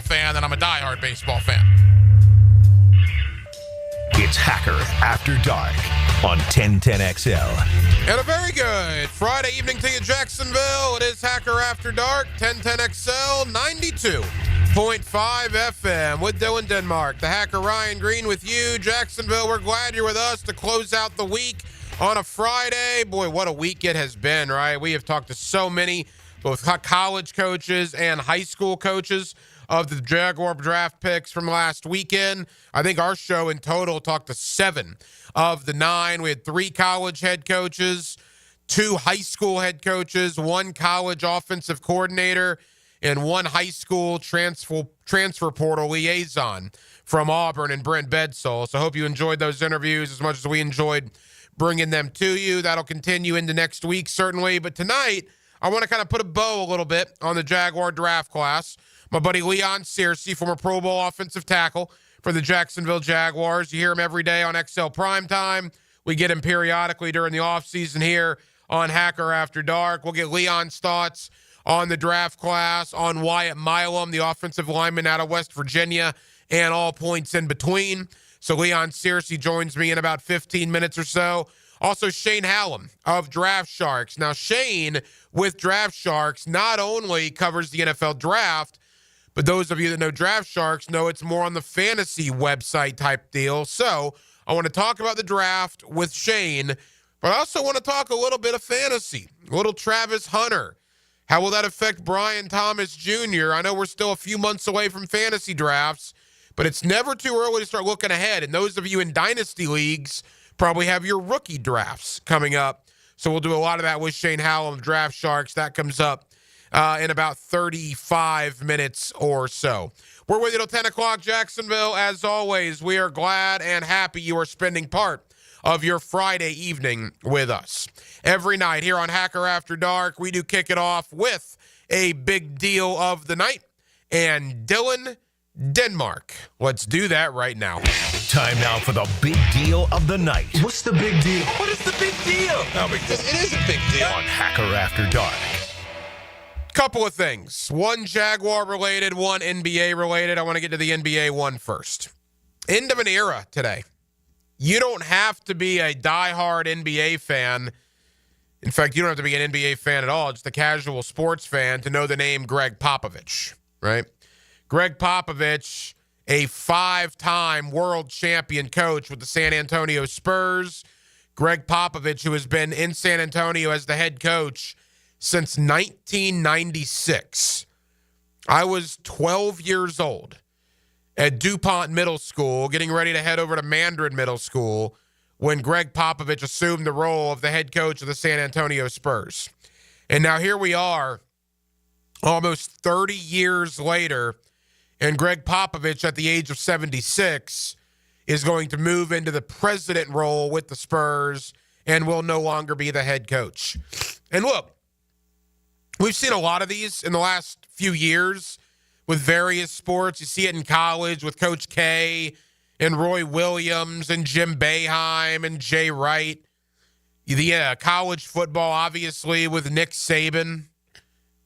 baseball fan, then I'm a diehard baseball fan. It's Hacker After Dark on 1010XL. And a very good Friday evening to you, Jacksonville. It is Hacker After Dark, 1010XL, 92.5 FM with Dylan Denmark. The Hacker Ryan Green with you, Jacksonville. We're glad you're with us to close out the week on a Friday. Boy, what a week it has been, right? We have talked to so many, both college coaches and high school coaches, of the Jaguar draft picks from last weekend. I think our show in total talked to 7 of the 9. We had 3 college head coaches, 2 high school head coaches, 1 college offensive coordinator, and 1 high school transfer portal liaison from Auburn and Brent Bedsole. So I hope you enjoyed those interviews as much as we enjoyed bringing them to you. That'll continue into next week, certainly. But tonight, I want to kind of put a bow a little bit on the Jaguar draft class. My buddy Leon Searcy, former Pro Bowl offensive tackle for the Jacksonville Jaguars. You hear him every day on XL Primetime. We get him periodically during the offseason here on Hacker After Dark. We'll get Leon's thoughts on the draft class, on Wyatt Milam, the offensive lineman out of West Virginia, and all points in between. So Leon Searcy joins me in about 15 minutes or so. Also, Shane Hallum of Draft Sharks. Now, Shane, with Draft Sharks, not only covers the NFL draft, but those of you that know Draft Sharks know it's more on the fantasy website type deal. So I want to talk about the draft with Shane, but I also want to talk a little bit of fantasy, a little Travis Hunter. How will that affect Brian Thomas Jr.? I know we're still a few months away from fantasy drafts, but it's never too early to start looking ahead. And those of you in dynasty leagues probably have your rookie drafts coming up. So we'll do a lot of that with Shane Hallum of Draft Sharks. That comes up in about 35 minutes or so. We're with you till 10 o'clock, Jacksonville. As always, we are glad and happy you are spending part of your Friday evening with us. Every night here on Hacker After Dark, we do kick it off with a big deal of the night. And Dylan Denmark. Let's do that right now. Time now for the big deal of the night. What's the big deal? What is the big deal? No big deal. It is a big deal. On Hacker After Dark. Couple of things. One Jaguar related, one NBA related. I want to get to the NBA one first. End of an era today. You don't have to be a diehard NBA fan. In fact, you don't have to be an NBA fan at all, just a casual sports fan to know the name Gregg Popovich, right? Gregg Popovich, a 5-time world champion coach with the San Antonio Spurs. Gregg Popovich, who has been in San Antonio as the head coach since 1996. I was 12 years old at DuPont Middle School, getting ready to head over to Mandarin Middle School when Gregg Popovich assumed the role of the head coach of the San Antonio Spurs. And now here we are, almost 30 years later, and Gregg Popovich, at the age of 76, is going to move into the president role with the Spurs and will no longer be the head coach. And look, we've seen a lot of these in the last few years with various sports. You see it in college with Coach K and Roy Williams and Jim Boeheim and Jay Wright. The college football, obviously, with Nick Saban.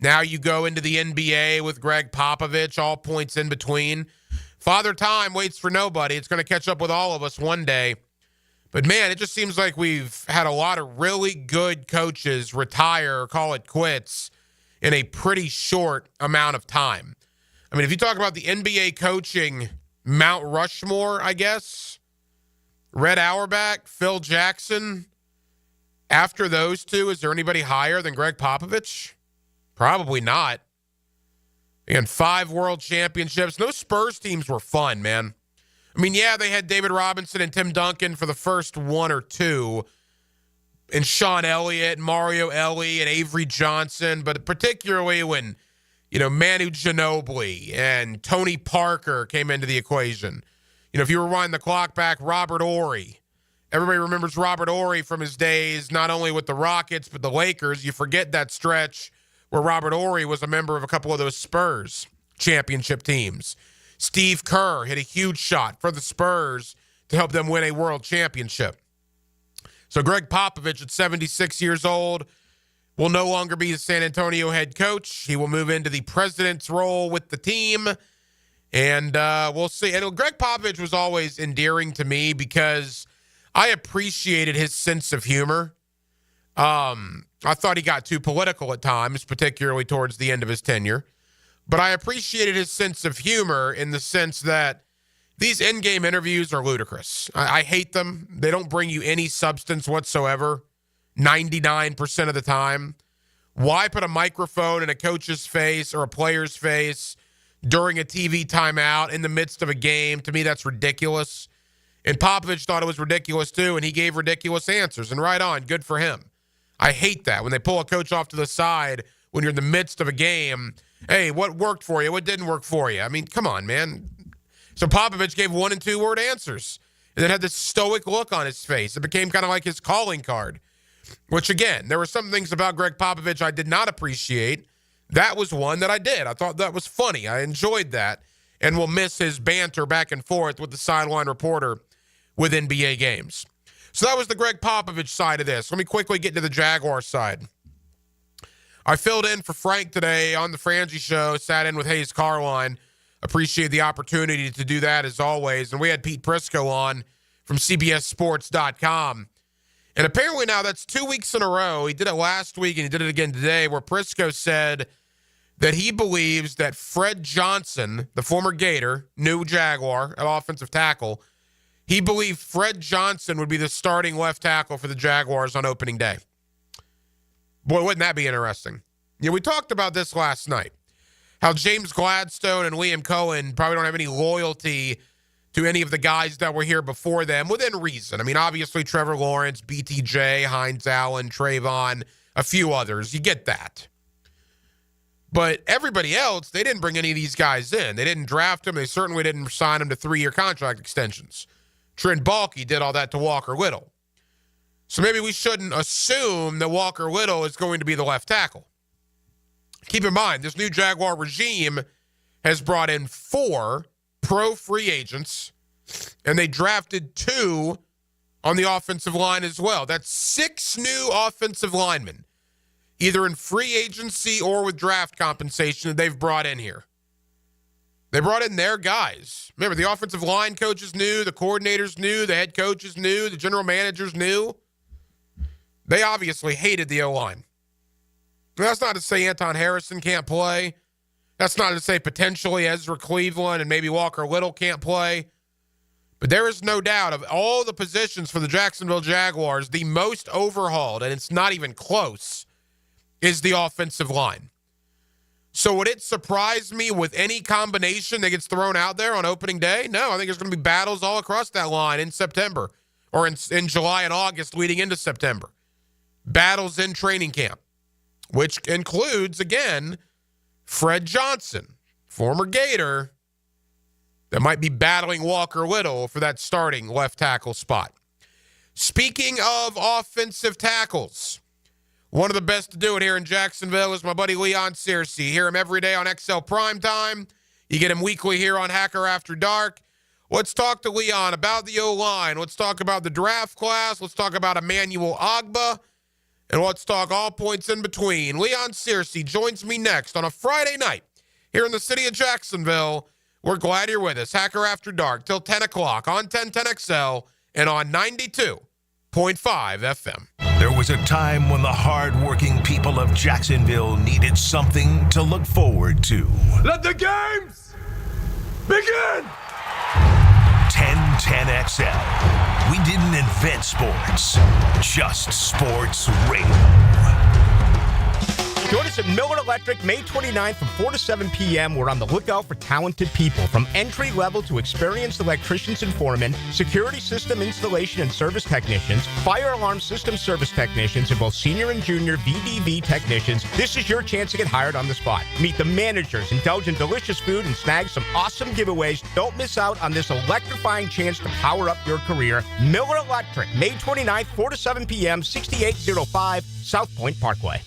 Now you go into the NBA with Gregg Popovich, all points in between. Father Time waits for nobody. It's going to catch up with all of us one day. But, man, it just seems like we've had a lot of really good coaches retire or call it quits in a pretty short amount of time. I mean, if you talk about the NBA coaching Mount Rushmore, I guess, Red Auerbach, Phil Jackson, after those two, is there anybody higher than Gregg Popovich? Probably not. And 5 world championships. Those Spurs teams were fun, man. I mean, yeah, they had David Robinson and Tim Duncan for the first 1 or 2, and Sean Elliott, Mario Elie, and Avery Johnson, but particularly when, Manu Ginobili and Tony Parker came into the equation. If you rewind the clock back, Robert Horry. Everybody remembers Robert Horry from his days, not only with the Rockets, but the Lakers. You forget that stretch where Robert Horry was a member of a couple of those Spurs championship teams. Steve Kerr hit a huge shot for the Spurs to help them win a world championship. So Gregg Popovich, at 76 years old, will no longer be the San Antonio head coach. He will move into the president's role with the team. And we'll see. And Gregg Popovich was always endearing to me because I appreciated his sense of humor. I thought he got too political at times, particularly towards the end of his tenure. But I appreciated his sense of humor in the sense that these in-game interviews are ludicrous. I hate them. They don't bring you any substance whatsoever 99% of the time. Why put a microphone in a coach's face or a player's face during a TV timeout in the midst of a game? To me, that's ridiculous. And Popovich thought it was ridiculous too, and he gave ridiculous answers. And right on, good for him. I hate that when they pull a coach off to the side when you're in the midst of a game. Hey, what worked for you? What didn't work for you? I mean, come on, man. So Popovich gave 1- and 2-word answers and then had this stoic look on his face. It became kind of like his calling card, which, again, there were some things about Gregg Popovich I did not appreciate. That was one that I did. I thought that was funny. I enjoyed that, and will miss his banter back and forth with the sideline reporter with NBA games. So that was the Gregg Popovich side of this. Let me quickly get to the Jaguars side. I filled in for Frank today on the Frangie Show, sat in with Hayes Carline. Appreciate the opportunity to do that as always. And we had Pete Prisco on from CBSSports.com. And apparently now that's 2 weeks in a row. He did it last week and he did it again today, where Prisco said that he believes that Fred Johnson, the former Gator, new Jaguar, an offensive tackle, he believed Fred Johnson would be the starting left tackle for the Jaguars on opening day. Boy, wouldn't that be interesting? Yeah, we talked about this last night, how James Gladstone and Liam Cohen probably don't have any loyalty to any of the guys that were here before them, within reason. I mean, obviously, Trevor Lawrence, BTJ, Hines Allen, Trayvon, a few others. You get that. But everybody else, they didn't bring any of these guys in. They didn't draft them. They certainly didn't sign them to 3-year contract extensions. Trent Baalke did all that to Walker Little. So maybe we shouldn't assume that Walker Little is going to be the left tackle. Keep in mind, this new Jaguar regime has brought in 4 pro free agents, and they drafted 2 on the offensive line as well. That's 6 new offensive linemen, either in free agency or with draft compensation that they've brought in here. They brought in their guys. Remember, the offensive line coaches knew, the coordinators knew, the head coaches knew, the general managers knew. They obviously hated the O-line. That's not to say Anton Harrison can't play. That's not to say potentially Ezra Cleveland and maybe Walker Little can't play. But there is no doubt of all the positions for the Jacksonville Jaguars, the most overhauled, and it's not even close, is the offensive line. So would it surprise me with any combination that gets thrown out there on opening day? No, I think there's going to be battles all across that line in September or in July and August leading into September. Battles in training camp, which includes, again, Fred Johnson, former Gator, that might be battling Walker Little for that starting left tackle spot. Speaking of offensive tackles, one of the best to do it here in Jacksonville is my buddy Leon Searcy. You hear him every day on XL Primetime. You get him weekly here on Hacker After Dark. Let's talk to Leon about the O-line. Let's talk about the draft class. Let's talk about Emmanuel Ogbah. And let's talk all points in between. Leon Searcy joins me next on a Friday night here in the city of Jacksonville. We're glad you're with us. Hacker After Dark till 10 o'clock on 1010XL and on 92.5 FM. There was a time when the hard-working people of Jacksonville needed something to look forward to. Let the games begin! 1010XL. We didn't invent sports, just sports radio. Join us at Miller Electric May 29th from 4 to 7 p.m. We're on the lookout for talented people, from entry-level to experienced electricians and foremen, security system installation and service technicians, fire alarm system service technicians, and both senior and junior VDV technicians. This is your chance to get hired on the spot. Meet the managers, indulge in delicious food, and snag some awesome giveaways. Don't miss out on this electrifying chance to power up your career. Miller Electric, May 29th, 4 to 7 p.m., 6805 South Point Parkway.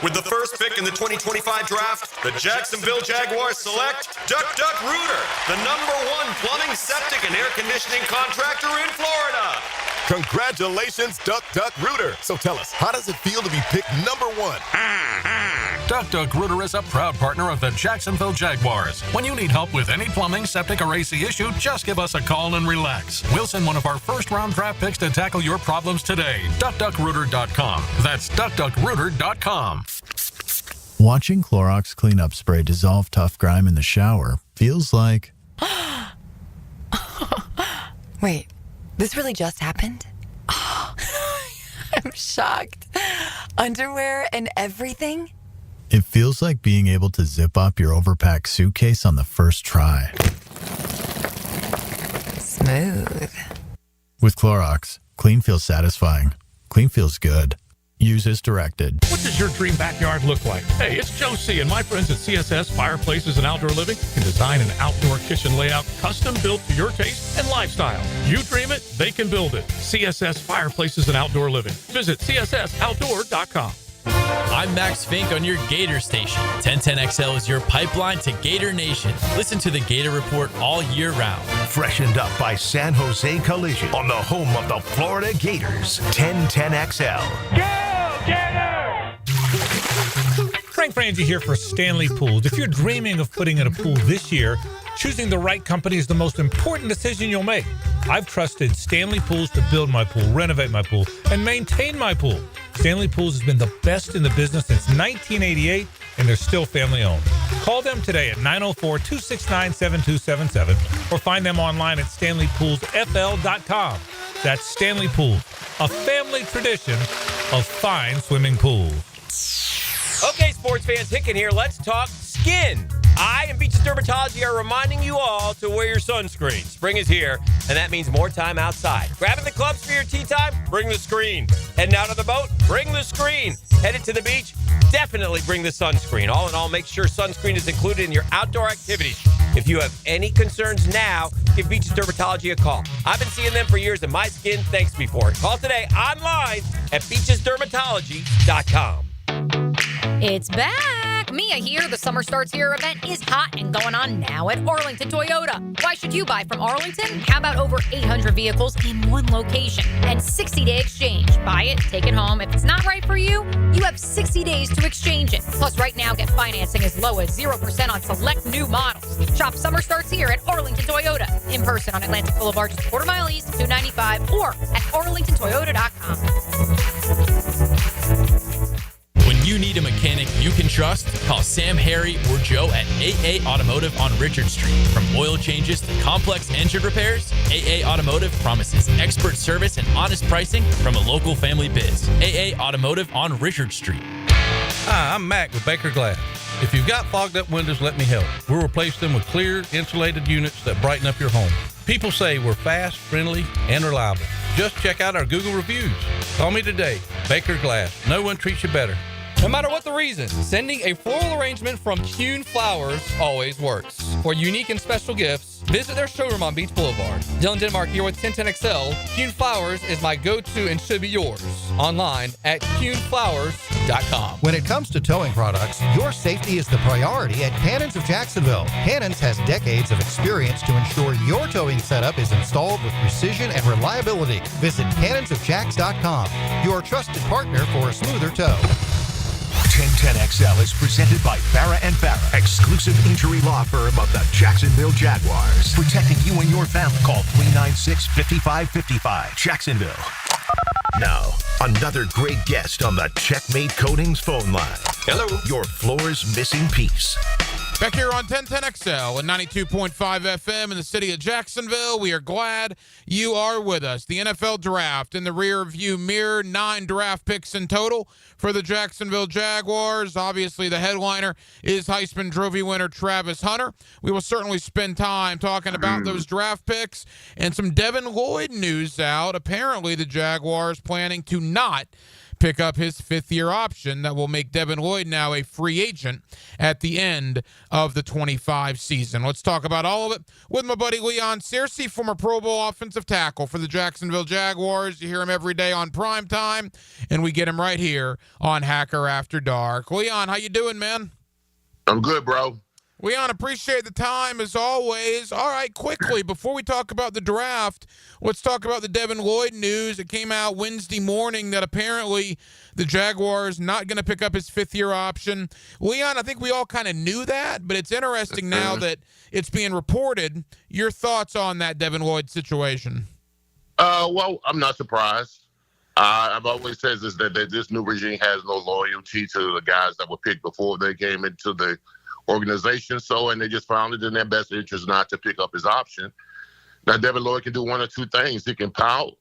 With the first pick in the 2025 draft, the Jacksonville Jaguars select Duck Duck Rooter, the #1 plumbing, septic, and air conditioning contractor in Florida. Congratulations, Duck Duck Rooter. So tell us, how does it feel to be picked #1? Duck Rooter is a proud partner of the Jacksonville Jaguars. When you need help with any plumbing, septic, or AC issue, just give us a call and relax. We'll send one of our first-round draft picks to tackle your problems today. DuckDuckRooter.com. That's DuckDuckRooter.com. Watching Clorox cleanup spray dissolve tough grime in the shower feels like... Wait, this really just happened? I'm shocked. Underwear and everything? It feels like being able to zip up your overpacked suitcase on the first try. Smooth. With Clorox, clean feels satisfying. Clean feels good. Use as directed. What does your dream backyard look like? Hey, it's Joe C. and my friends at CSS Fireplaces and Outdoor Living can design an outdoor kitchen layout custom built to your taste and lifestyle. You dream it, they can build it. CSS Fireplaces and Outdoor Living. Visit cssoutdoor.com. I'm Max Fink on your Gator station. 1010XL is your pipeline to Gator Nation. Listen to the Gator Report all year round. Freshened up by San Jose Collision on the home of the Florida Gators. 1010XL. Go, Gators! Frank Frangie here for Stanley Pools. If you're dreaming of putting in a pool this year, choosing the right company is the most important decision you'll make. I've trusted Stanley Pools to build my pool, renovate my pool, and maintain my pool. Stanley Pools has been the best in the business since 1988, and they're still family-owned. Call them today at 904-269-7277 or find them online at stanleypoolsfl.com. That's Stanley Pools, a family tradition of fine swimming pools. Okay, sports fans, Hicken here. Let's talk skin. I and Beaches Dermatology are reminding you all to wear your sunscreen. Spring is here, and that means more time outside. Grabbing the clubs for your tea time? Bring the screen. Heading out on the boat? Bring the screen. Headed to the beach? Definitely bring the sunscreen. All in all, make sure sunscreen is included in your outdoor activities. If you have any concerns now, give Beaches Dermatology a call. I've been seeing them for years, and my skin thanks me for it. Call today online at beachesdermatology.com. It's back! Mia here. The Summer Starts Here event is hot and going on now at Arlington Toyota. Why should you buy from Arlington? How about over 800 vehicles in one location and 60-day exchange? Buy it, take it home. If it's not right for you, you have 60 days to exchange it. Plus, right now, get financing as low as 0% on select new models. Shop Summer Starts Here at Arlington Toyota. In person on Atlantic Boulevard, just a quarter mile east of 295 or at arlingtontoyota.com. When you need a mechanic you can trust, call Sam, Harry, or Joe at AA Automotive on Richard Street. From oil changes to complex engine repairs, AA Automotive promises expert service and honest pricing from a local family biz. AA Automotive on Richard Street. Hi, I'm Mac with Baker Glass. If you've got fogged up windows, let me help. We'll replace them with clear, insulated units that brighten up your home. People say we're fast, friendly, and reliable. Just check out our Google reviews. Call me today. Baker Glass. No one treats you better. No matter what the reason, sending a floral arrangement from Kuhn Flowers always works. For unique and special gifts, visit their showroom on Beach Boulevard. Dylan Denmark here with 1010XL. Kuhn Flowers is my go-to and should be yours. Online at kuhnflowers.com. When it comes to towing products, your safety is the priority at Cannons of Jacksonville. Cannons has decades of experience to ensure your towing setup is installed with precision and reliability. Visit cannonsofjacks.com, your trusted partner for a smoother tow. 1010XL is presented by Farrah & Farrah, exclusive injury law firm of the Jacksonville Jaguars. Protecting you and your family. Call 396-5555. Jacksonville. Now, another great guest on the Checkmate Coatings phone line. Hello. Your floor's missing piece. Back here on 1010XL and 92.5 FM in the city of Jacksonville. We are glad you are with us. The NFL Draft in the rear view mirror, 9 draft picks in total for the Jacksonville Jaguars. Obviously, the headliner is Heisman Trophy winner Travis Hunter. We will certainly spend time talking about those draft picks and some Devin Lloyd news out. Apparently, the Jaguars planning to not pick up his 5th-year option that will make Devin Lloyd now a free agent at the end of the 25 season. Let's talk about all of it with my buddy Leon Searcy, former Pro Bowl offensive tackle for the Jacksonville Jaguars. You hear him every day on Primetime, and we get him right here on Hacker After Dark. Leon, how you doing, man? I'm good, bro. Leon, appreciate the time as always. All right, quickly, before we talk about the draft, let's talk about the Devin Lloyd news. It came out Wednesday morning that apparently the Jaguars not going to pick up his fifth-year option. Leon, I think we all kind of knew that, but it's interesting now that it's being reported. Your thoughts on that Devin Lloyd situation? Well, I'm not surprised. I've always said that this new regime has no loyalty to the guys that were picked before they came into the organization. And they just found it in their best interest not to pick up his option. Now, Devin Lloyd can do one or two things. He can pout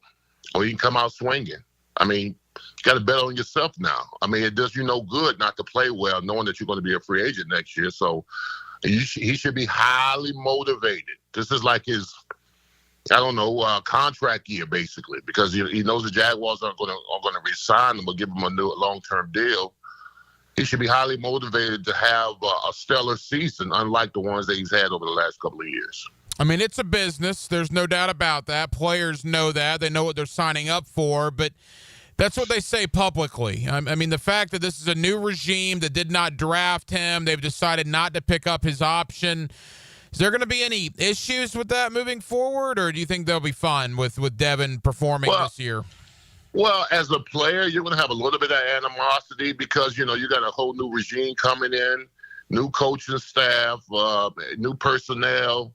or he can come out swinging. I mean, you got to bet on yourself now. I mean, it does you no good not to play well knowing that you're going to be a free agent next year. So he should be highly motivated. This is like his, contract year, basically, because he knows the Jaguars are going to re-sign him or give him a new long-term deal. He should be highly motivated to have a stellar season, unlike the ones that he's had over the last couple of years. I mean, it's a business. There's no doubt about that. Players know that. They know what they're signing up for, but that's what they say publicly. I mean, the fact that this is a new regime that did not draft him, they've decided not to pick up his option. Is there going to be any issues with that moving forward, or do you think they'll be fine with Devin performing this year? Well, as a player, you're going to have a little bit of animosity because, you got a whole new regime coming in, new coaching staff, new personnel,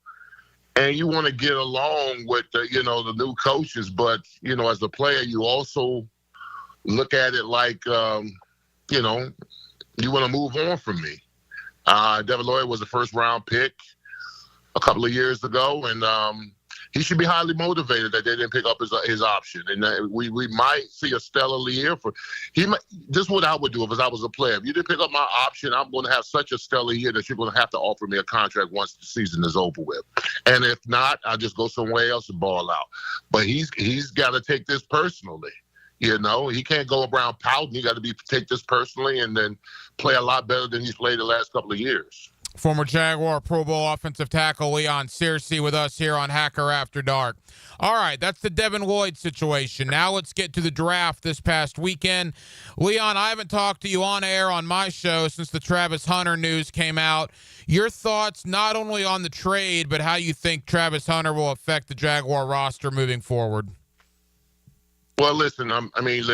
and you want to get along with, the new coaches. But, as a player, you also look at it like, you want to move on from me. Devin Lloyd was a first-round pick a couple of years ago, and he should be highly motivated that they didn't pick up his option. And we might see a stellar year for him. This is what I would do if I was a player. If you didn't pick up my option, I'm going to have such a stellar year that you're going to have to offer me a contract once the season is over with. And if not, I'll just go somewhere else and ball out. But he's got to take this personally. He can't go around pouting. He got to take this personally and then play a lot better than he's played the last couple of years. Former Jaguar Pro Bowl offensive tackle Leon Searcy with us here on Hacker After Dark. All right, that's the Devin Lloyd situation. Now let's get to the draft this past weekend. Leon, I haven't talked to you on air on my show since the Travis Hunter news came out. Your thoughts not only on the trade, but how you think Travis Hunter will affect the Jaguar roster moving forward. Well, listen, he's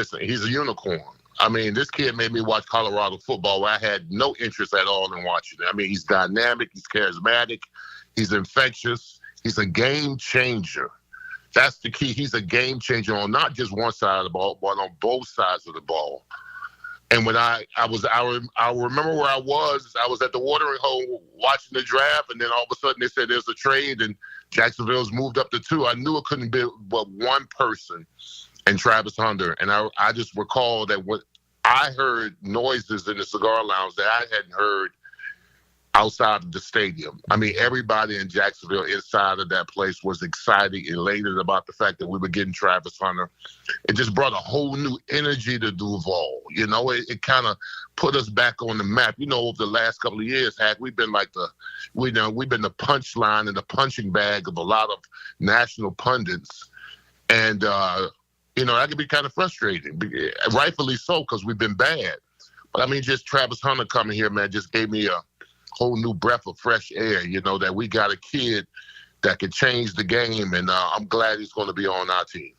a unicorn. I mean, this kid made me watch Colorado football where I had no interest at all in watching it. I mean, he's dynamic, he's charismatic, he's infectious, he's a game changer. That's the key. He's a game changer on not just one side of the ball, but on both sides of the ball. And when I remember where I was at the watering hole watching the draft, and then all of a sudden they said there's a trade and Jacksonville's moved up to 2. I knew it couldn't be but one person. And Travis Hunter. And I just recall that when I heard noises in the cigar lounge that I hadn't heard outside of the stadium. I mean, everybody in Jacksonville inside of that place was excited, elated about the fact that we were getting Travis Hunter. It just brought a whole new energy to Duval. It kind of put us back on the map. Over the last couple of years, we've been like we've been the punchline and the punching bag of a lot of national pundits. And, that could be kind of frustrating, rightfully so, because we've been bad. But, just Travis Hunter coming here, man, just gave me a whole new breath of fresh air, that we got a kid that could change the game, and I'm glad he's going to be on our team.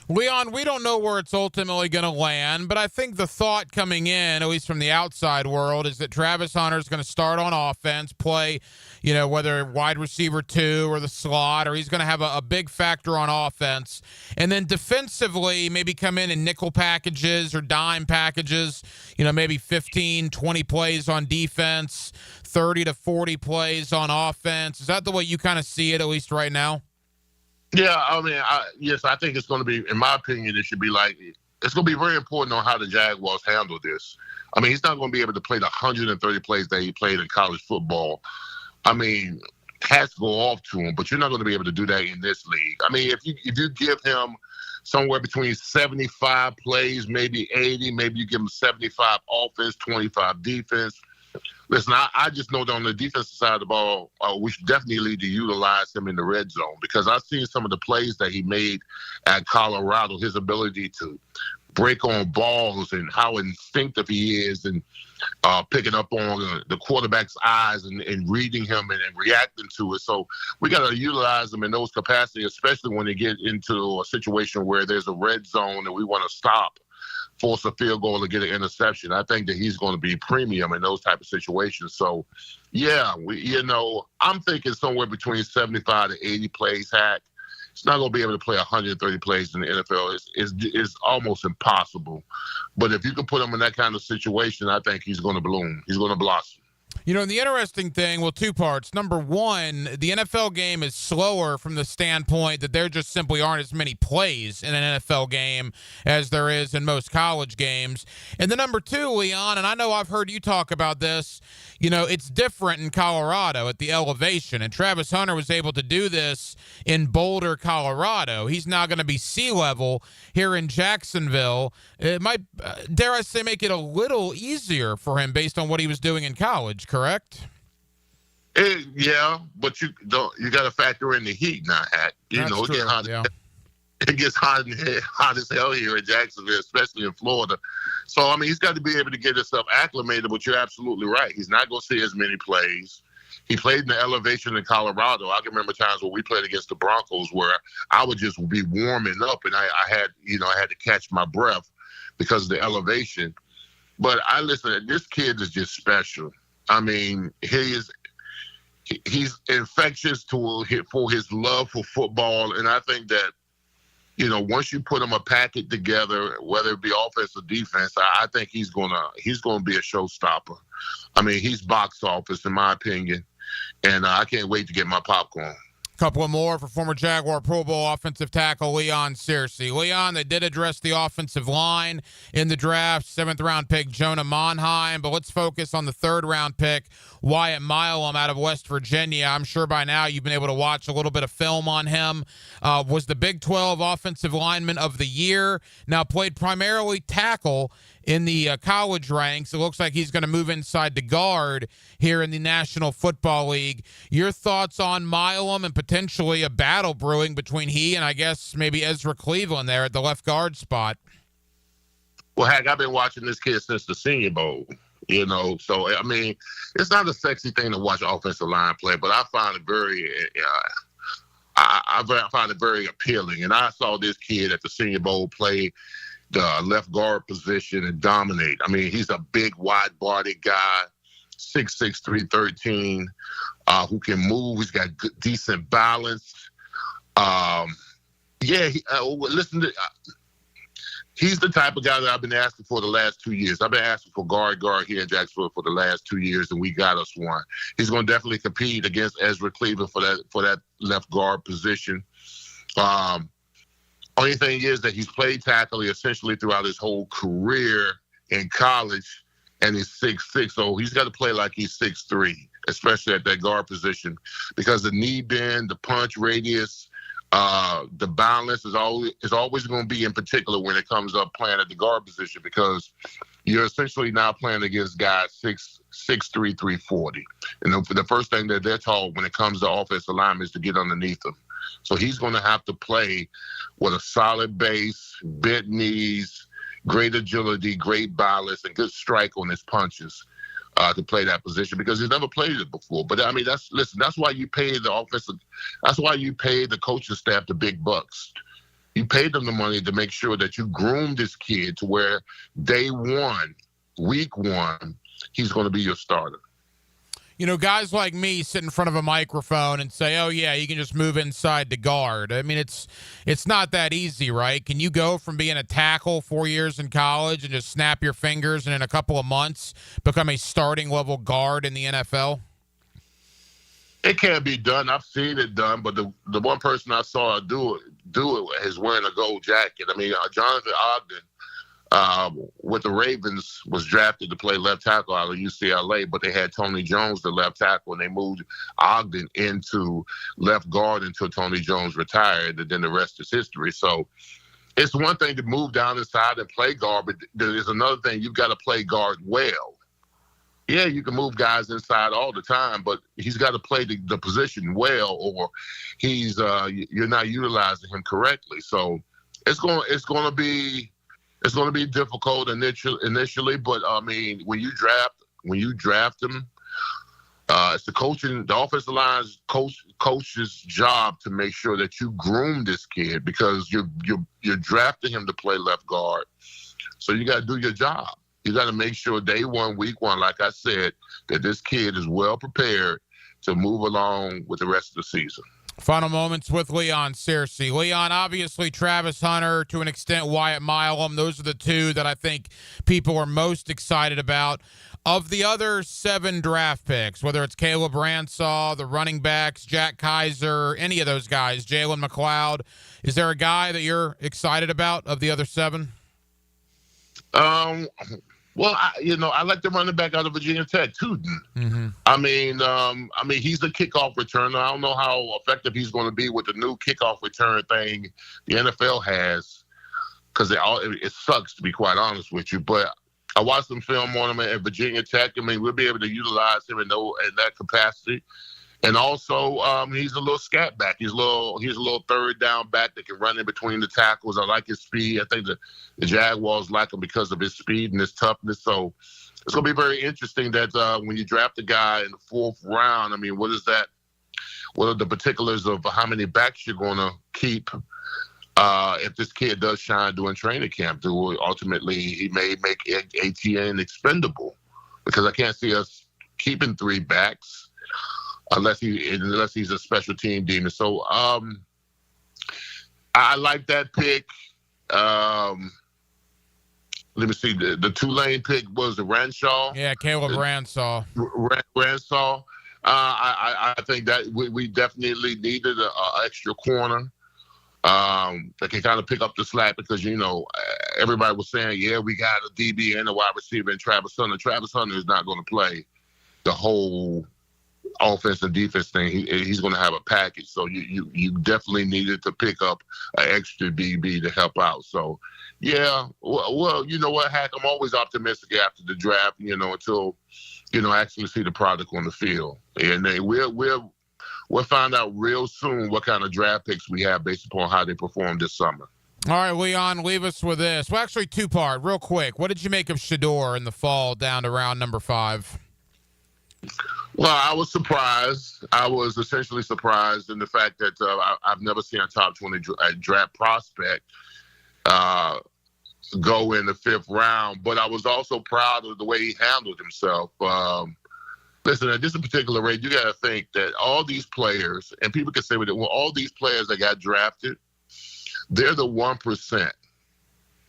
Leon, we don't know where it's ultimately going to land, but I think the thought coming in, at least from the outside world, is that Travis Hunter is going to start on offense, play, whether wide receiver 2 or the slot, or he's going to have a big factor on offense. And then defensively, maybe come in nickel packages or dime packages, maybe 15, 20 plays on defense, 30 to 40 plays on offense. Is that the way you kind of see it, at least right now? Yeah, yes, I think it's going to be, in my opinion, it's going to be very important on how the Jaguars handle this. He's not going to be able to play the 130 plays that he played in college football. Hats go off to him, but you're not going to be able to do that in this league. If you give him somewhere between 75 plays, maybe 80, maybe you give him 75 offense, 25 defense. Listen, I just know that on the defensive side of the ball, we should definitely need to utilize him in the red zone because I've seen some of the plays that he made at Colorado, his ability to break on balls and how instinctive he is, and picking up on the quarterback's eyes and reading him and reacting to it. So we got to utilize them in those capacities, especially when they get into a situation where there's a red zone and we want to stop, force a field goal, or get an interception. I think that he's going to be premium in those type of situations. So, yeah, I'm thinking somewhere between 75 to 80 plays, Hack. He's not going to be able to play 130 plays in the NFL. It's almost impossible. But if you can put him in that kind of situation, I think he's going to bloom. He's going to blossom. You know, the interesting thing, well, two parts. Number one, the NFL game is slower from the standpoint that there just simply aren't as many plays in an NFL game as there is in most college games. And then number two, Leon, and I know I've heard you talk about this, it's different in Colorado at the elevation. And Travis Hunter was able to do this in Boulder, Colorado. He's now going to be sea level here in Jacksonville. It might, dare I say, make it a little easier for him based on what he was doing in college, correct? Yeah, but you got to factor in the heat now, Hack. It gets hot as hell here in Jacksonville, especially in Florida. So, he's got to be able to get himself acclimated, but you're absolutely right. He's not going to see as many plays. He played in the elevation in Colorado. I can remember times when we played against the Broncos where I would just be warming up and I had to catch my breath because of the elevation. But this kid is just special. He's infectious for his love for football, and I think that once you put him a packet together, whether it be offense or defense, I think he's gonna be a showstopper. He's box office in my opinion, and I can't wait to get my popcorn. Couple of more for former Jaguar Pro Bowl offensive tackle Leon Searcy. Leon, they did address the offensive line in the draft. 7th-round pick Jonah Monheim, but let's focus on the 3rd-round pick Wyatt Milum out of West Virginia. I'm sure by now you've been able to watch a little bit of film on him. Was the Big 12 Offensive Lineman of the Year. Now played primarily tackle in the college ranks. It looks like he's going to move inside to guard here in the National Football League. Your thoughts on Milum and potentially a battle brewing between he and I guess maybe Ezra Cleveland there at the left guard spot? Well, Hack, I've been watching this kid since the Senior Bowl, So, it's not a sexy thing to watch offensive line play, but I find it very appealing. And I saw this kid at the Senior Bowl play the left guard position and dominate. He's a big, wide-bodied guy, 6'6", 313, who can move. He's got good, decent balance. He's the type of guy that I've been asking for the last 2 years. I've been asking for guard here in Jacksonville for the last 2 years, and we got us one. He's going to definitely compete against Ezra Cleveland for that left guard position. Only thing is that he's played tackle essentially throughout his whole career in college, and he's 6'6", so he's got to play like he's 6'3", especially at that guard position, because the knee bend, the punch radius, the balance is always going to be in particular when it comes up playing at the guard position, because you're essentially now playing against guys 6'3", 340. And the first thing that they're taught when it comes to offensive linemen is to get underneath them. So he's going to have to play with a solid base, bent knees, great agility, great balance, and good strike on his punches to play that position, because he's never played it before. But that's why you pay that's why you pay the coaching staff the big bucks. You paid them the money to make sure that you groom this kid to where day one, week one, he's going to be your starter. Guys like me sit in front of a microphone and say, oh, yeah, you can just move inside to guard. It's not that easy, right? Can you go from being a tackle 4 years in college and just snap your fingers and in a couple of months become a starting level guard in the NFL? It can be done. I've seen it done, but the one person I saw do it is wearing a gold jacket. Jonathan Ogden, with the Ravens, was drafted to play left tackle out of UCLA, but they had Tony Jones, the left tackle, and they moved Ogden into left guard until Tony Jones retired, and then the rest is history. So it's one thing to move down inside and play guard, but there's another thing. You've got to play guard well. Yeah, you can move guys inside all the time, but he's got to play the position well, or you're not utilizing him correctly. So it's going to be it's going to be difficult initially, but I mean, when you draft them, it's the offensive line's coach's job to make sure that you groom this kid, because you're drafting him to play left guard. So you got to do your job. You got to make sure week one, like I said, that this kid is well prepared to move along with the rest of the season. Final moments with Leon Searcy. Leon, obviously Travis Hunter, to an extent Wyatt Milum. Those are the two that I think people are most excited about. Of the other 7 draft picks, whether it's Caleb Ransaw, the running backs, Jack Kaiser, any of those guys, Jalen McLeod, is there a guy that you're excited about of the other 7? Well, I like the running back out of Virginia Tech, Tootin. Mm-hmm. I mean, he's a kickoff returner. I don't know how effective he's going to be with the new kickoff return thing the NFL has, because it sucks, to be quite honest with you. But I watched some film on him at Virginia Tech. I mean, we'll be able to utilize him in that capacity. And also, he's a little scat back. He's a little third down back that can run in between the tackles. I like his speed. I think the Jaguars like him because of his speed and his toughness. So it's going to be very interesting that when you draft a guy in the 4th round, I mean, what are the particulars of how many backs you're going to keep if this kid does shine during training camp? Ultimately, he may make ATN expendable, because I can't see us keeping 3 backs. Unless he's a special team demon. So I like that pick. Let me see. The Tulane pick was the Ransaw. Yeah, Caleb Ransaw. Ransaw. I think that we definitely needed an extra corner that can kind of pick up the slack, because, everybody was saying, yeah, we got a DB and a wide receiver in Travis Hunter. Travis Hunter is not going to play the whole offense and defense thing. He's going to have a package. So you definitely needed to pick up an extra DB to help out. So, yeah, well, you know what, Hack, I'm always optimistic after the draft, until, actually see the product on the field. And then we'll find out real soon what kind of draft picks we have based upon how they perform this summer. All right, Leon, leave us with this. Well, actually, 2-part, real quick. What did you make of Shedeur in the fall down to round number 5? Well, I was surprised. I was essentially surprised in the fact that I've never seen a top 20 draft prospect go in the 5th round, but I was also proud of the way he handled himself. Listen, at this particular rate, you got to think that all these players, and people can say with it, well, all these players that got drafted, they're the 1%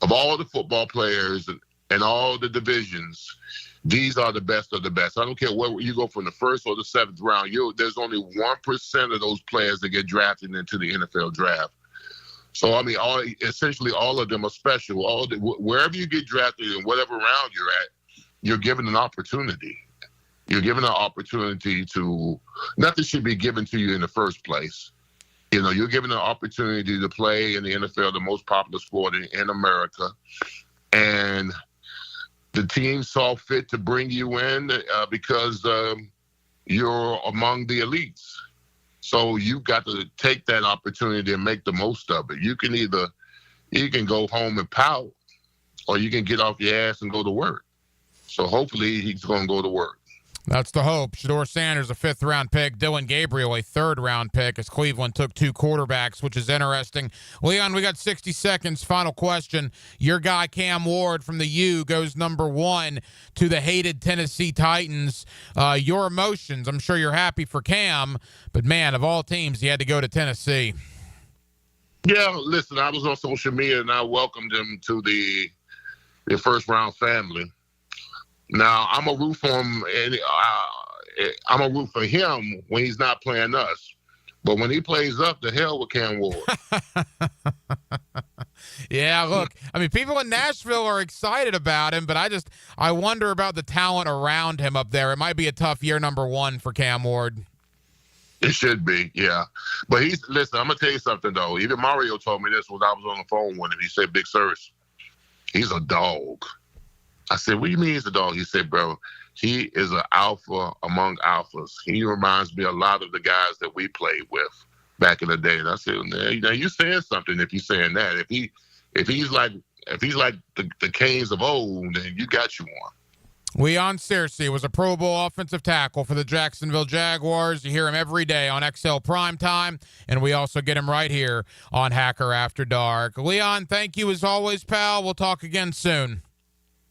of all the football players and all the divisions. These are the best of the best. I don't care where you go from the 1st or the 7th round. There's only 1% of those players that get drafted into the NFL draft. So, I mean, essentially all of them are special. Wherever you get drafted in whatever round you're at, you're given an opportunity. You're given an opportunity to – nothing should be given to you in the first place. You're given an opportunity to play in the NFL, the most popular sport in America. And – the team saw fit to bring you in because you're among the elites. So you've got to take that opportunity and make the most of it. You can go home and pout, or you can get off your ass and go to work. So hopefully he's going to go to work. That's the hope. Shedeur Sanders, a 5th-round pick. Dylan Gabriel, a 3rd-round pick, as Cleveland took 2 quarterbacks, which is interesting. Leon, we got 60 seconds. Final question. Your guy, Cam Ward from the U, goes number 1 to the hated Tennessee Titans. Your emotions, I'm sure you're happy for Cam, but, man, of all teams, he had to go to Tennessee. Yeah, listen, I was on social media, and I welcomed him to the first-round family. Now, I'm a root for him, and I'm a root for him when he's not playing us. But when he plays up, the hell with Cam Ward. Yeah, look, I mean, people in Nashville are excited about him, but I wonder about the talent around him up there. It might be a tough year number 1 for Cam Ward. It should be, yeah. But listen, I'm going to tell you something, though. Even Mario told me this when I was on the phone with him. He said, Big Sirs, he's a dog. I said, what do you mean he's a dog? He said, bro, he is an alpha among alphas. He reminds me a lot of the guys that we played with back in the day. And I said, now you're saying something if you're saying that. If he's like If he's like the Canes of old, then you got you one. Leon Searcy was a Pro Bowl offensive tackle for the Jacksonville Jaguars. You hear him every day on XL Primetime, and we also get him right here on Hacker After Dark. Leon, thank you as always, pal. We'll talk again soon.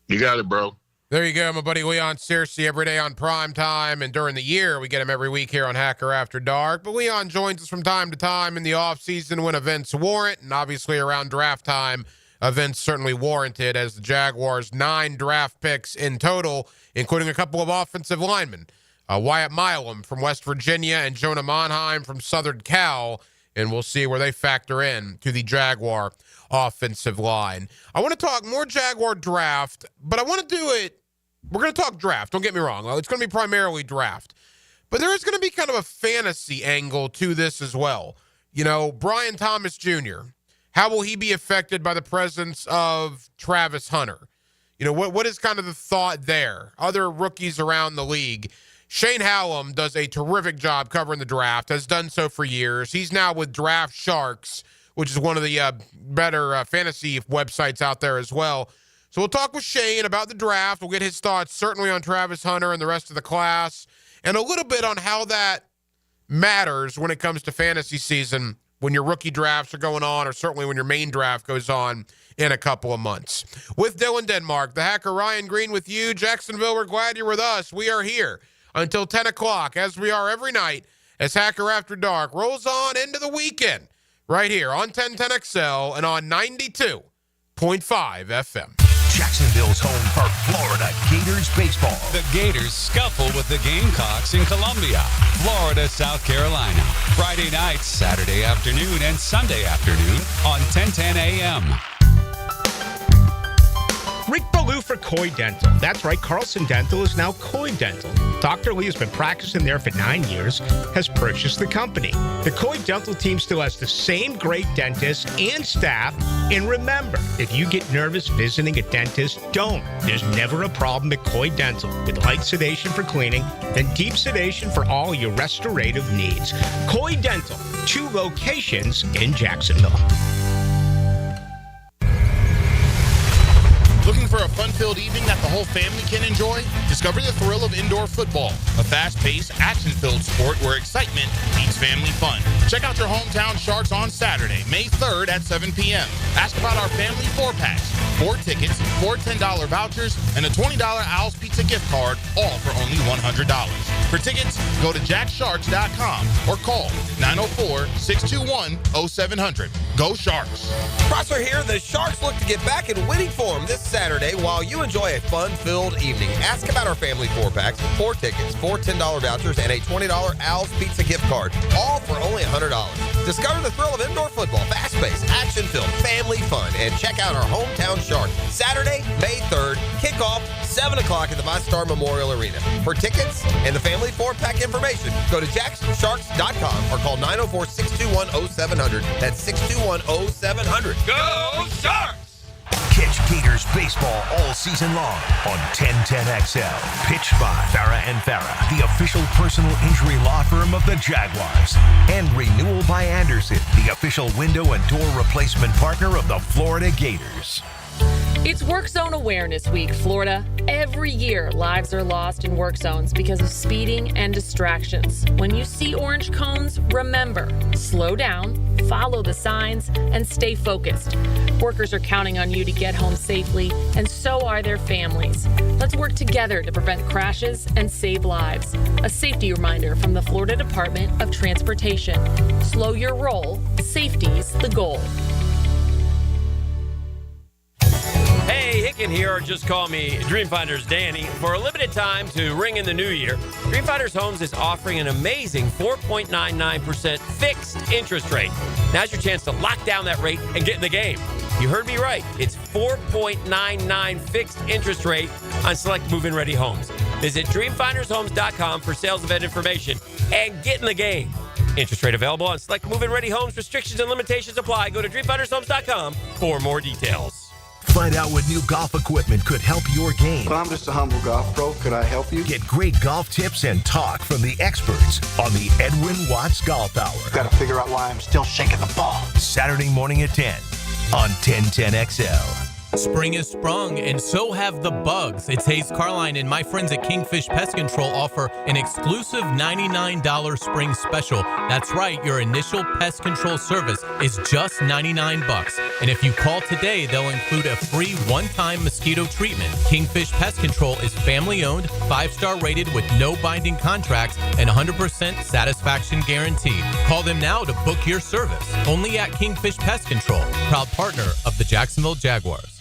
You got it, bro. There you go, my buddy Leon Searcy, every day on Primetime, and during the year, we get him every week here on Hacker After Dark. But Leon joins us from time to time in the offseason when events warrant, and obviously around draft time, events certainly warranted, as the Jaguars' 9 draft picks in total, including a couple of offensive linemen, Wyatt Milam from West Virginia and Jonah Monheim from Southern Cal, and we'll see where they factor in to the Jaguar offensive line. I want to talk more Jaguar draft, but I want to do it. We're going to talk draft. Don't get me wrong. It's going to be primarily draft, but there is going to be kind of a fantasy angle to this as well. You know, Brian Thomas Jr., how will he be affected by the presence of Travis Hunter? You know, what is kind of the thought there? Other rookies around the league. Shane Hallum does a terrific job covering the draft, has done so for years. He's now with Draft Sharks, which is one of the better fantasy websites out there as well. So we'll talk with Shane about the draft. We'll get his thoughts certainly on Travis Hunter and the rest of the class, and a little bit on how that matters when it comes to fantasy season when your rookie drafts are going on, or certainly when your main draft goes on in a couple of months. With Dylan Denmark, the Hacker Ryan Green with you. Jacksonville, we're glad you're with us. We are here until 10 o'clock, as we are every night, as Hacker After Dark rolls on into the weekend, right here on 1010XL and on 92.5 FM. Jacksonville's home for Florida Gators baseball. The Gators scuffle with the Gamecocks in Columbia, Florida, South Carolina. Friday night, Saturday afternoon, and Sunday afternoon on 1010 a.m. Rick Ballou for Coy Dental. That's right, Carlson Dental is now Coy Dental. Dr. Lee has been practicing there for 9 years, has purchased the company. The Coy Dental team still has the same great dentist and staff. And remember, if you get nervous visiting a dentist, don't. There's never a problem at Coy Dental, with light sedation for cleaning and deep sedation for all your restorative needs. Coy Dental, 2 locations in Jacksonville. Looking for a fun-filled evening that the whole family can enjoy? Discover the thrill of indoor football, a fast-paced, action-filled sport where excitement meets family fun. Check out your hometown Sharks on Saturday, May 3rd at 7 p.m. Ask about our family 4-packs, 4 tickets, 4 $10 vouchers, and a $20 Owl's Pizza gift card, all for only $100. For tickets, go to jacksharks.com or call 904-621-0700. Go Sharks! Prosser here. The Sharks look to get back in winning form this Saturday while you enjoy a fun-filled evening. Ask about our family 4-packs, 4 tickets, 4 $10 vouchers, and a $20 Owl's Pizza gift card, all for only $100. Discover the thrill of indoor football, fast-paced, action-filled, family fun, and check out our hometown Sharks. Saturday, May 3rd, kickoff, 7 o'clock at the ViStar Memorial Arena. For tickets and the family 4-pack information, go to jacksharks.com or call 904-621-0700. That's 621-0700. Go Sharks! Catch Gators baseball all season long on 1010XL. Pitched by Farah and Farah, the official personal injury law firm of the Jaguars. And Renewal by Anderson, the official window and door replacement partner of the Florida Gators. It's Work Zone Awareness Week, Florida. Every year, lives are lost in work zones because of speeding and distractions. When you see orange cones, remember, slow down, follow the signs, and stay focused. Workers are counting on you to get home safely, and so are their families. Let's work together to prevent crashes and save lives. A safety reminder from the Florida Department of Transportation. Slow your roll. Safety's the goal. Hey, Hicken here, or just call me Dreamfinders Danny. For a limited time to ring in the new year, Dreamfinders Homes is offering an amazing 4.99% fixed interest rate. Now's your chance to lock down that rate and get in the game. You heard me right. It's 4.99 fixed interest rate on select move-in ready homes. Visit dreamfindershomes.com for sales event information and get in the game. Interest rate available on select move-in ready homes. Restrictions and limitations apply. Go to dreamfindershomes.com for more details. Find out what new golf equipment could help your game. Well, I'm just a humble golf pro. Could I help you? Get great golf tips and talk from the experts on the Edwin Watts Golf Hour. Got to figure out why I'm still shaking the ball. Saturday morning at 10 on 1010XL. Spring has sprung, and so have the bugs. It's Hayes Carline, and my friends at Kingfish Pest Control offer an exclusive $99 spring special. That's right, your initial pest control service is just $99. And if you call today, they'll include a free one-time mosquito treatment. Kingfish Pest Control is family-owned, 5-star rated with no binding contracts, and 100% satisfaction guarantee. Call them now to book your service. Only at Kingfish Pest Control, proud partner of the Jacksonville Jaguars.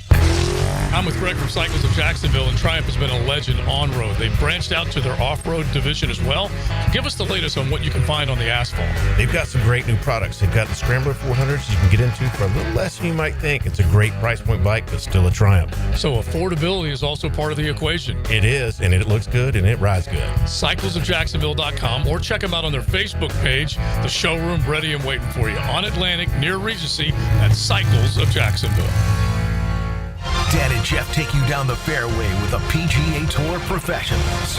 I'm with Greg from Cycles of Jacksonville, and Triumph has been a legend on-road. They've branched out to their off-road division as well. Give us the latest on what you can find on the asphalt. They've got some great new products. They've got the Scrambler 400s you can get into for a little less than you might think. It's a great price point bike, but still a Triumph. So affordability is also part of the equation. It is, and it looks good, and it rides good. CyclesofJacksonville.com, or check them out on their Facebook page, the showroom ready and waiting for you on Atlantic near Regency at Cycles of Jacksonville. Dan and Jeff take you down the fairway with the PGA Tour professionals.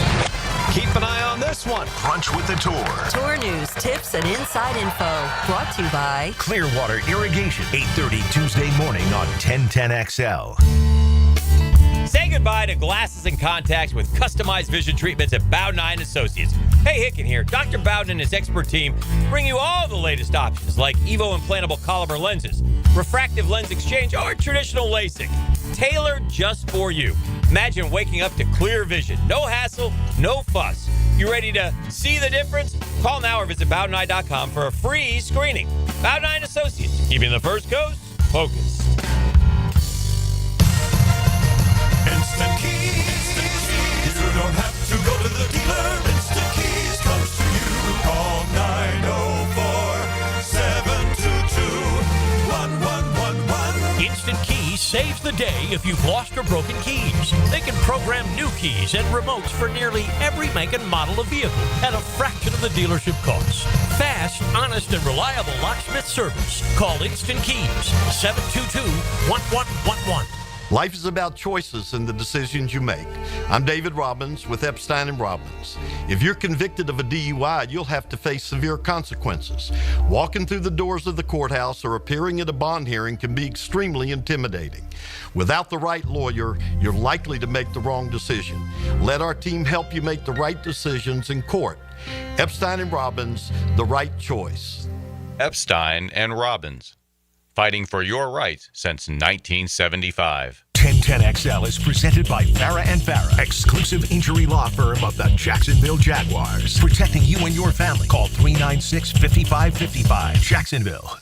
Keep an eye on this one. Crunch with the Tour. Tour news, tips, and inside info. Brought to you by Clearwater Irrigation. 8:30 Tuesday morning on 1010XL. Say goodbye to glasses and contacts with customized vision treatments at Bowden Associates. Hey, Hicken here. Dr. Bowden and his expert team bring you all the latest options like Evo implantable Caliber lenses, refractive lens exchange, or traditional LASIK. Tailored just for you. Imagine waking up to clear vision. No hassle, no fuss. You ready to see the difference? Call now or visit BowdenEye.com for a free screening. Bowden Associates, keeping the first coast focused. Instant Keys. You don't have to go to the dealer. Instant Keys comes to you. Call 904-722-1111. Instant Keys saves the day if you've lost or broken keys. They can program new keys and remotes for nearly every make and model of vehicle at a fraction of the dealership cost. Fast, honest, and reliable locksmith service. Call Instant Keys, 722-1111. Life is about choices and the decisions you make. I'm David Robbins with Epstein & Robbins. If you're convicted of a DUI, you'll have to face severe consequences. Walking through the doors of the courthouse or appearing at a bond hearing can be extremely intimidating. Without the right lawyer, you're likely to make the wrong decision. Let our team help you make the right decisions in court. Epstein & Robbins, the right choice. Epstein & Robbins. Fighting for your rights since 1975. 1010XL is presented by Farah & Farah, exclusive injury law firm of the Jacksonville Jaguars. Protecting you and your family. Call 396-5555. Jacksonville.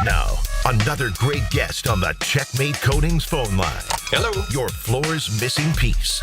Now, another great guest on the Checkmate Coatings phone line. Hello. Your floor's missing piece.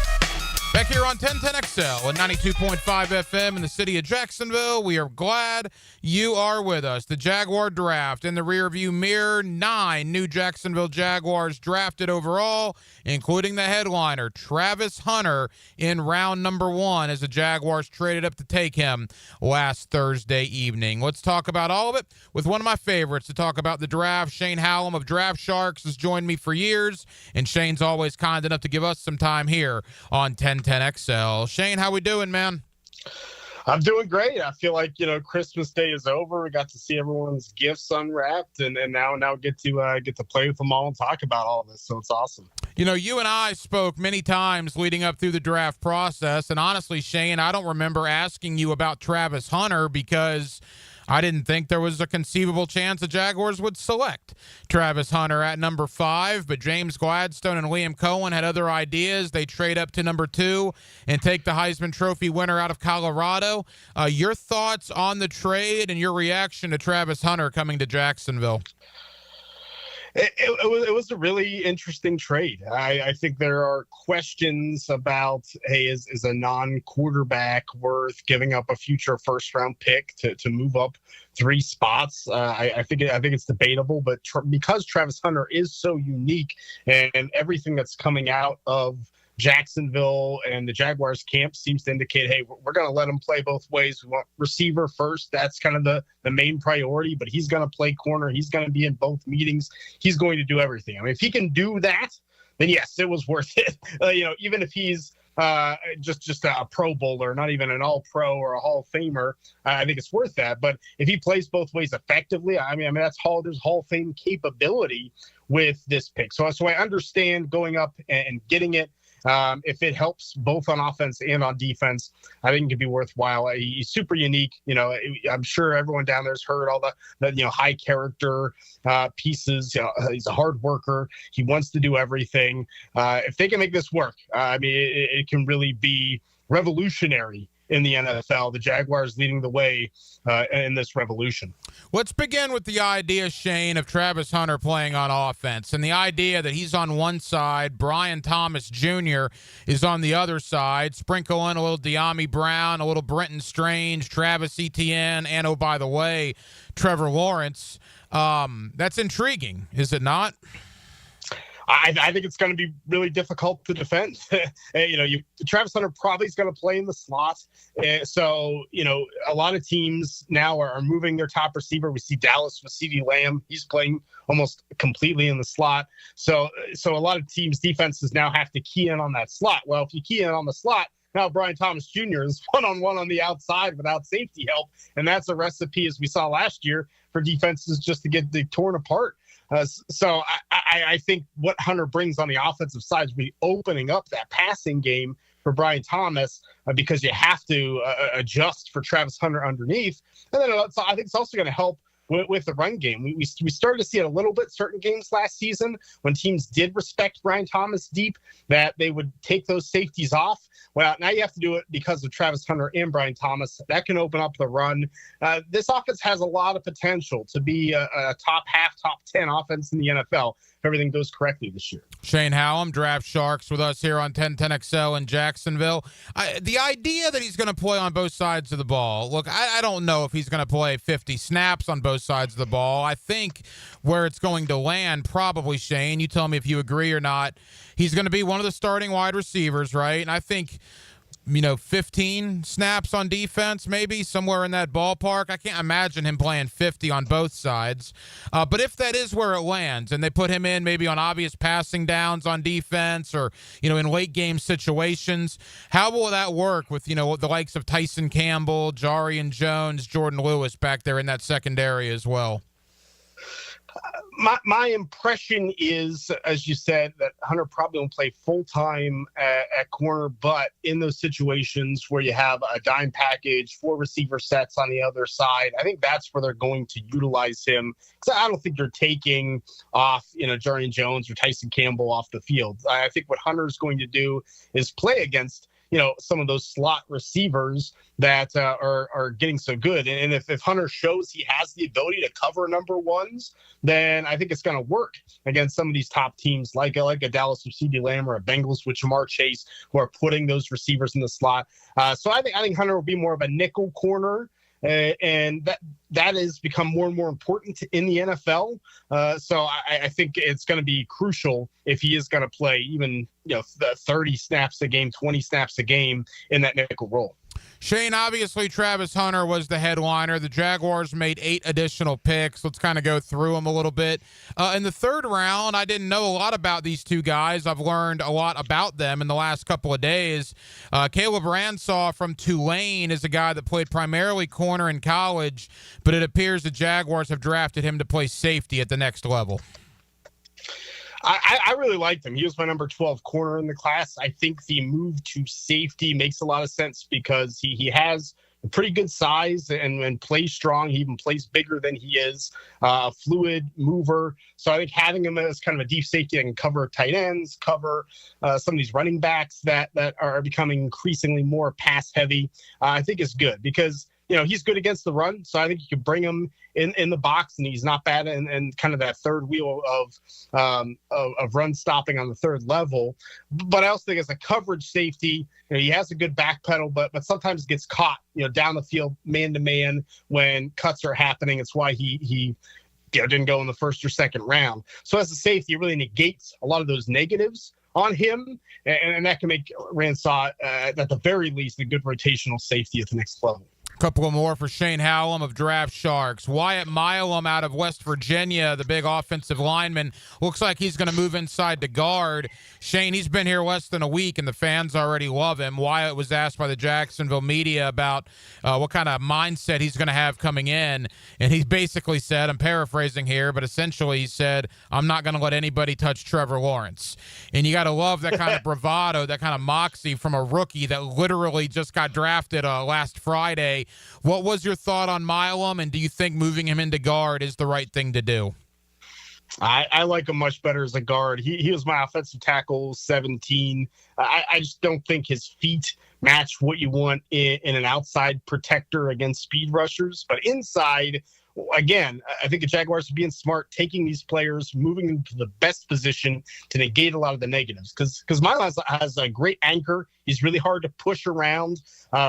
Back here on 1010XL and 92.5 FM in the city of Jacksonville, we are glad you are with us. The Jaguar draft in the rearview mirror, 9 new Jacksonville Jaguars drafted overall, including the headliner, Travis Hunter, in round number 1 as the Jaguars traded up to take him last Thursday evening. Let's talk about all of it with one of my favorites to talk about the draft. Shane Hallum of Draft Sharks has joined me for years, and Shane's always kind enough to give us some time here on 1010XL. Shane, how we doing, man? I'm doing great. I feel like, Christmas Day is over. We got to see everyone's gifts unwrapped, and now get to play with them all and talk about all of this. So it's awesome. You and I spoke many times leading up through the draft process, and honestly, Shane, I don't remember asking you about Travis Hunter because I didn't think there was a conceivable chance the Jaguars would select Travis Hunter at number 5, but James Gladstone and Liam Cohen had other ideas. They trade up to number 2 and take the Heisman Trophy winner out of Colorado. Your thoughts on the trade and your reaction to Travis Hunter coming to Jacksonville? It was a really interesting trade. I think there are questions about, hey, is a non-quarterback worth giving up a future first-round pick to move up 3 spots? I think it's debatable, but because Travis Hunter is so unique and everything that's coming out of Jacksonville and the Jaguars camp seems to indicate, hey, we're going to let him play both ways. We want receiver first. That's kind of the main priority, but he's going to play corner. He's going to be in both meetings. He's going to do everything. I mean, if he can do that, then yes, it was worth it. Even if he's just a Pro Bowler, not even an All-Pro or a Hall of Famer, I think it's worth that. But if he plays both ways effectively, I mean there's Hall of Fame capability with this pick. So I understand going up and getting it. If it helps both on offense and on defense, I think it could be worthwhile. He's super unique. I'm sure everyone down there's heard all the high character pieces. He's a hard worker. He wants to do everything. If they can make this work, it can really be revolutionary in the NFL. The Jaguars leading the way in this revolution. Let's begin with the idea, Shane, of Travis Hunter playing on offense, and the idea that he's on one side, Brian Thomas Jr. is on the other side. Sprinkle in a little De'Ami Brown, a little Brenton Strange, Travis Etienne, and, oh, by the way, Trevor Lawrence. That's intriguing, is it not? I think it's going to be really difficult to defend. Travis Hunter probably is going to play in the slot. So, a lot of teams now are moving their top receiver. We see Dallas with CeeDee Lamb. He's playing almost completely in the slot. So a lot of teams' defenses now have to key in on that slot. Well, if you key in on the slot, now Brian Thomas Jr. is one-on-one on the outside without safety help. And that's a recipe, as we saw last year, for defenses just to get torn apart. So I think what Hunter brings on the offensive side is be opening up that passing game for Brian Thomas because you have to adjust for Travis Hunter underneath. And then I think it's also going to help with the run game. We started to see it a little bit certain games last season when teams did respect Brian Thomas deep, that they would take those safeties off. Well, now you have to do it because of Travis Hunter and Brian Thomas. That can open up the run. This offense has a lot of potential to be a top 10 offense in the NFL if everything goes correctly this year. Shane Hallum, Draft Sharks, with us here on 1010XL in Jacksonville. The idea that he's going to play on both sides of the ball, look, I don't know if he's going to play 50 snaps on both sides of the ball. I think where it's going to land, probably, Shane, you tell me if you agree or not, he's going to be one of the starting wide receivers, right? And I think 15 snaps on defense, maybe somewhere in that ballpark. I can't imagine him playing 50 on both sides. But if that is where it lands and they put him in maybe on obvious passing downs on defense or, in late game situations, how will that work with, the likes of Tyson Campbell, Jarian Jones, Jordan Lewis back there in that secondary as well? My impression is, as you said, that Hunter probably won't play full-time at corner, but in those situations where you have a dime package, 4 receiver sets on the other side, I think that's where they're going to utilize him. Because I don't think you're taking off, Jarian Jones or Tyson Campbell off the field. I think what Hunter's going to do is play against some of those slot receivers that are getting so good. And if Hunter shows he has the ability to cover number ones, then I think it's going to work against some of these top teams like a Dallas with CeeDee Lamb or a Bengals with Jamar Chase, who are putting those receivers in the slot. So I think Hunter will be more of a nickel corner. And that has become more and more important in the NFL. So I think it's going to be crucial if he is going to play even 30 snaps a game, 20 snaps a game in that nickel role. Shane, obviously Travis Hunter was the headliner. The Jaguars made 8 additional picks. Let's kind of go through them a little bit. In the third round, I didn't know a lot about these two guys. I've learned a lot about them in the last couple of days. Caleb Ransaw from Tulane is a guy that played primarily corner in college, but it appears the Jaguars have drafted him to play safety at the next level. I really liked him. He was my number 12 corner in the class. I think the move to safety makes a lot of sense because he has a pretty good size and plays strong. He even plays bigger than he is, a fluid mover. So I think having him as kind of a deep safety that can cover tight ends, cover some of these running backs that are becoming increasingly more pass heavy, I think is good because he's good against the run, so I think you can bring him in the box, and he's not bad and kind of that third wheel of run stopping on the third level. But I also think as a coverage safety, he has a good back pedal, but sometimes gets caught, down the field man to man when cuts are happening. It's why he didn't go in the first or second round. So as a safety, it really negates a lot of those negatives on him, and that can make Ransaw, at the very least, a good rotational safety at the next level. Couple more for Shane Hallum of Draft Sharks. Wyatt Milam out of West Virginia, the big offensive lineman, looks like he's going to move inside to guard. Shane, he's been here less than a week, and the fans already love him. Wyatt was asked by the Jacksonville media about what kind of mindset he's going to have coming in, and he basically said, I'm paraphrasing here, but essentially he said, I'm not going to let anybody touch Trevor Lawrence. And you got to love that kind of bravado, that kind of moxie from a rookie that literally just got drafted last Friday. What was your thought on Milam, and do you think moving him into guard is the right thing to do? I like him much better as a guard. He was my offensive tackle, 17. I just don't think his feet match what you want in an outside protector against speed rushers. But inside, again, I think the Jaguars are being smart, taking these players, moving them to the best position to negate a lot of the negatives. Because Milan has a great anchor. He's really hard to push around.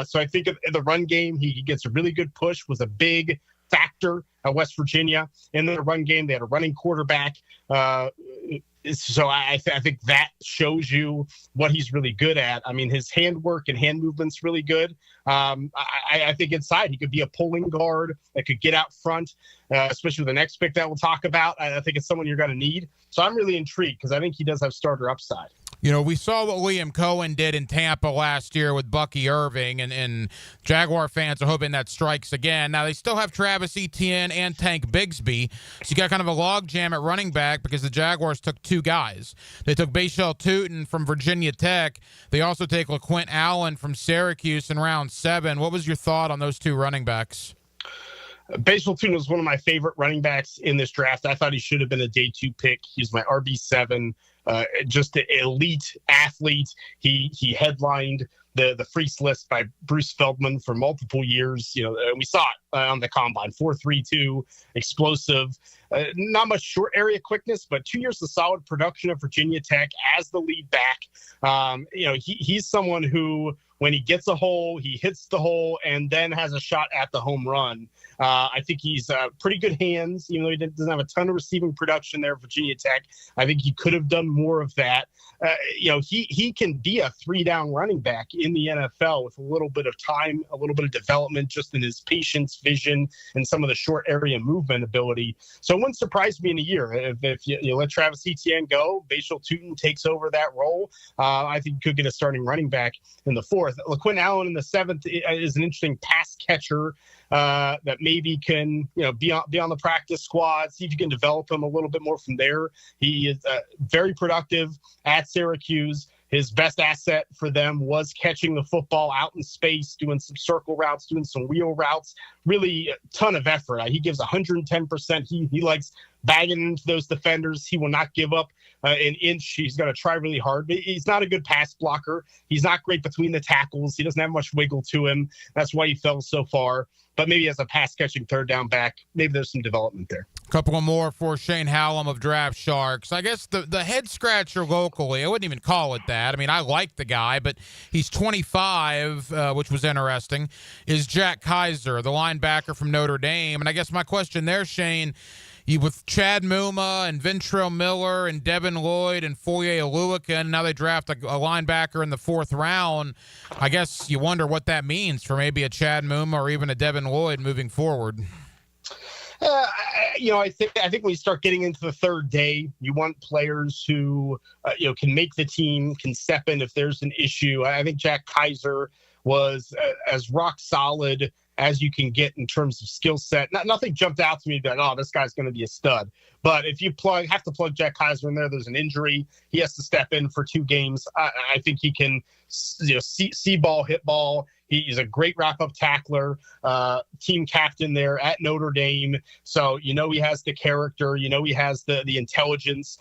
So I think in the run game, he gets a really good push, was a big factor at West Virginia. In the run game, they had a running quarterback. So I think that shows you what he's really good at. I mean, his handwork and hand movement's really good. I think inside he could be a pulling guard that could get out front, especially with the next pick that we'll talk about. I think it's someone you're going to need. So I'm really intrigued because I think he does have starter upside. You know, we saw what Liam Cohen did in Tampa last year with Bucky Irving, and Jaguar fans are hoping that strikes again. Now, they still have Travis Etienne and Tank Bigsby, so you got kind of a logjam at running back because the Jaguars took two guys. They took Bashal Tootin from Virginia Tech. They also take LaQuint Allen from Syracuse in round 7. What was your thought on those two running backs? Bashal Tootin was one of my favorite running backs in this draft. I thought he should have been a day 2 pick. He's my RB7. Just an elite athlete. He headlined the Freaks list by Bruce Feldman for multiple years. You know, we saw it on the combine. 4.32, explosive, not much short area quickness, but 2 years of solid production at Virginia Tech as the lead back. You know, he's someone who, when he gets a hole, he hits the hole and then has a shot at the home run. I think he's pretty good hands, even though he doesn't have a ton of receiving production there at Virginia Tech. I think he could have done more of that. You know, he can be a 3-down running back in the NFL with a little bit of time, a little bit of development just in his patience, vision, and some of the short area movement ability. So it wouldn't surprise me in a year if you let Travis Etienne go, Bashal Tootin takes over that role. I think you could get a starting running back in the 4th. LaQuint Allen in the 7th is an interesting pass catcher that maybe can, you know, be on the practice squad, see if you can develop him a little bit more from there. He is very productive at Syracuse. His best asset for them was catching the football out in space, doing some circle routes, doing some wheel routes. Really a ton of effort. He gives 110%. He likes bagging into those defenders. He will not give up an inch. He's going to try really hard. But he's not a good pass blocker. He's not great between the tackles. He doesn't have much wiggle to him. That's why he fell so far. But maybe as a pass-catching 3rd-down back, maybe there's some development there. A couple more for Shane Hallum of Draft Sharks. I guess the head-scratcher locally, I wouldn't even call it that. I mean, I like the guy, but he's 25, which was interesting, is Jack Kaiser, the linebacker from Notre Dame. And I guess my question there, Shane, with Chad Muma and Ventrell Miller and Devin Lloyd and Foye Oluokun, now they draft a linebacker in the 4th round. I guess you wonder what that means for maybe a Chad Muma or even a Devin Lloyd moving forward. You know, I think when you start getting into the 3rd day, you want players who you know, can make the team, can step in if there's an issue. I think Jack Kaiser was as rock solid as you can get in terms of skill set. Nothing jumped out to me that, oh, this guy's going to be a stud. But if you have to plug Jack Kaiser in there's an injury. He has to step in for 2 games. I think he can, you know, see ball, hit ball. He's a great wrap-up tackler, team captain there at Notre Dame. So, you know, he has the character. You know, he has the intelligence.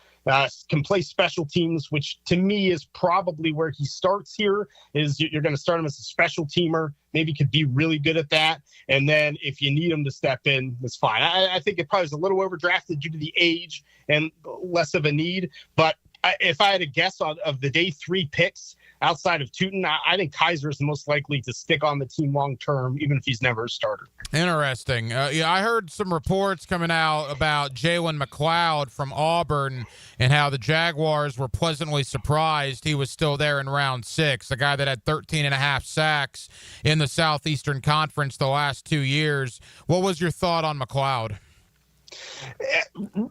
Can play special teams, which to me is probably where he starts here. Is you're going to start him as a special teamer. Maybe could be really good at that. And then if you need him to step in, that's fine. I think it probably is a little overdrafted due to the age and less of a need. But if I had a guess of the day 3 picks, outside of Tootin, I think Kaiser is the most likely to stick on the team long term, even if he's never a starter. Interesting. Yeah, I heard some reports coming out about Jalen McLeod from Auburn and how the Jaguars were pleasantly surprised he was still there in round 6, the guy that had 13.5 sacks in the Southeastern Conference the last 2 years. What was your thought on McLeod?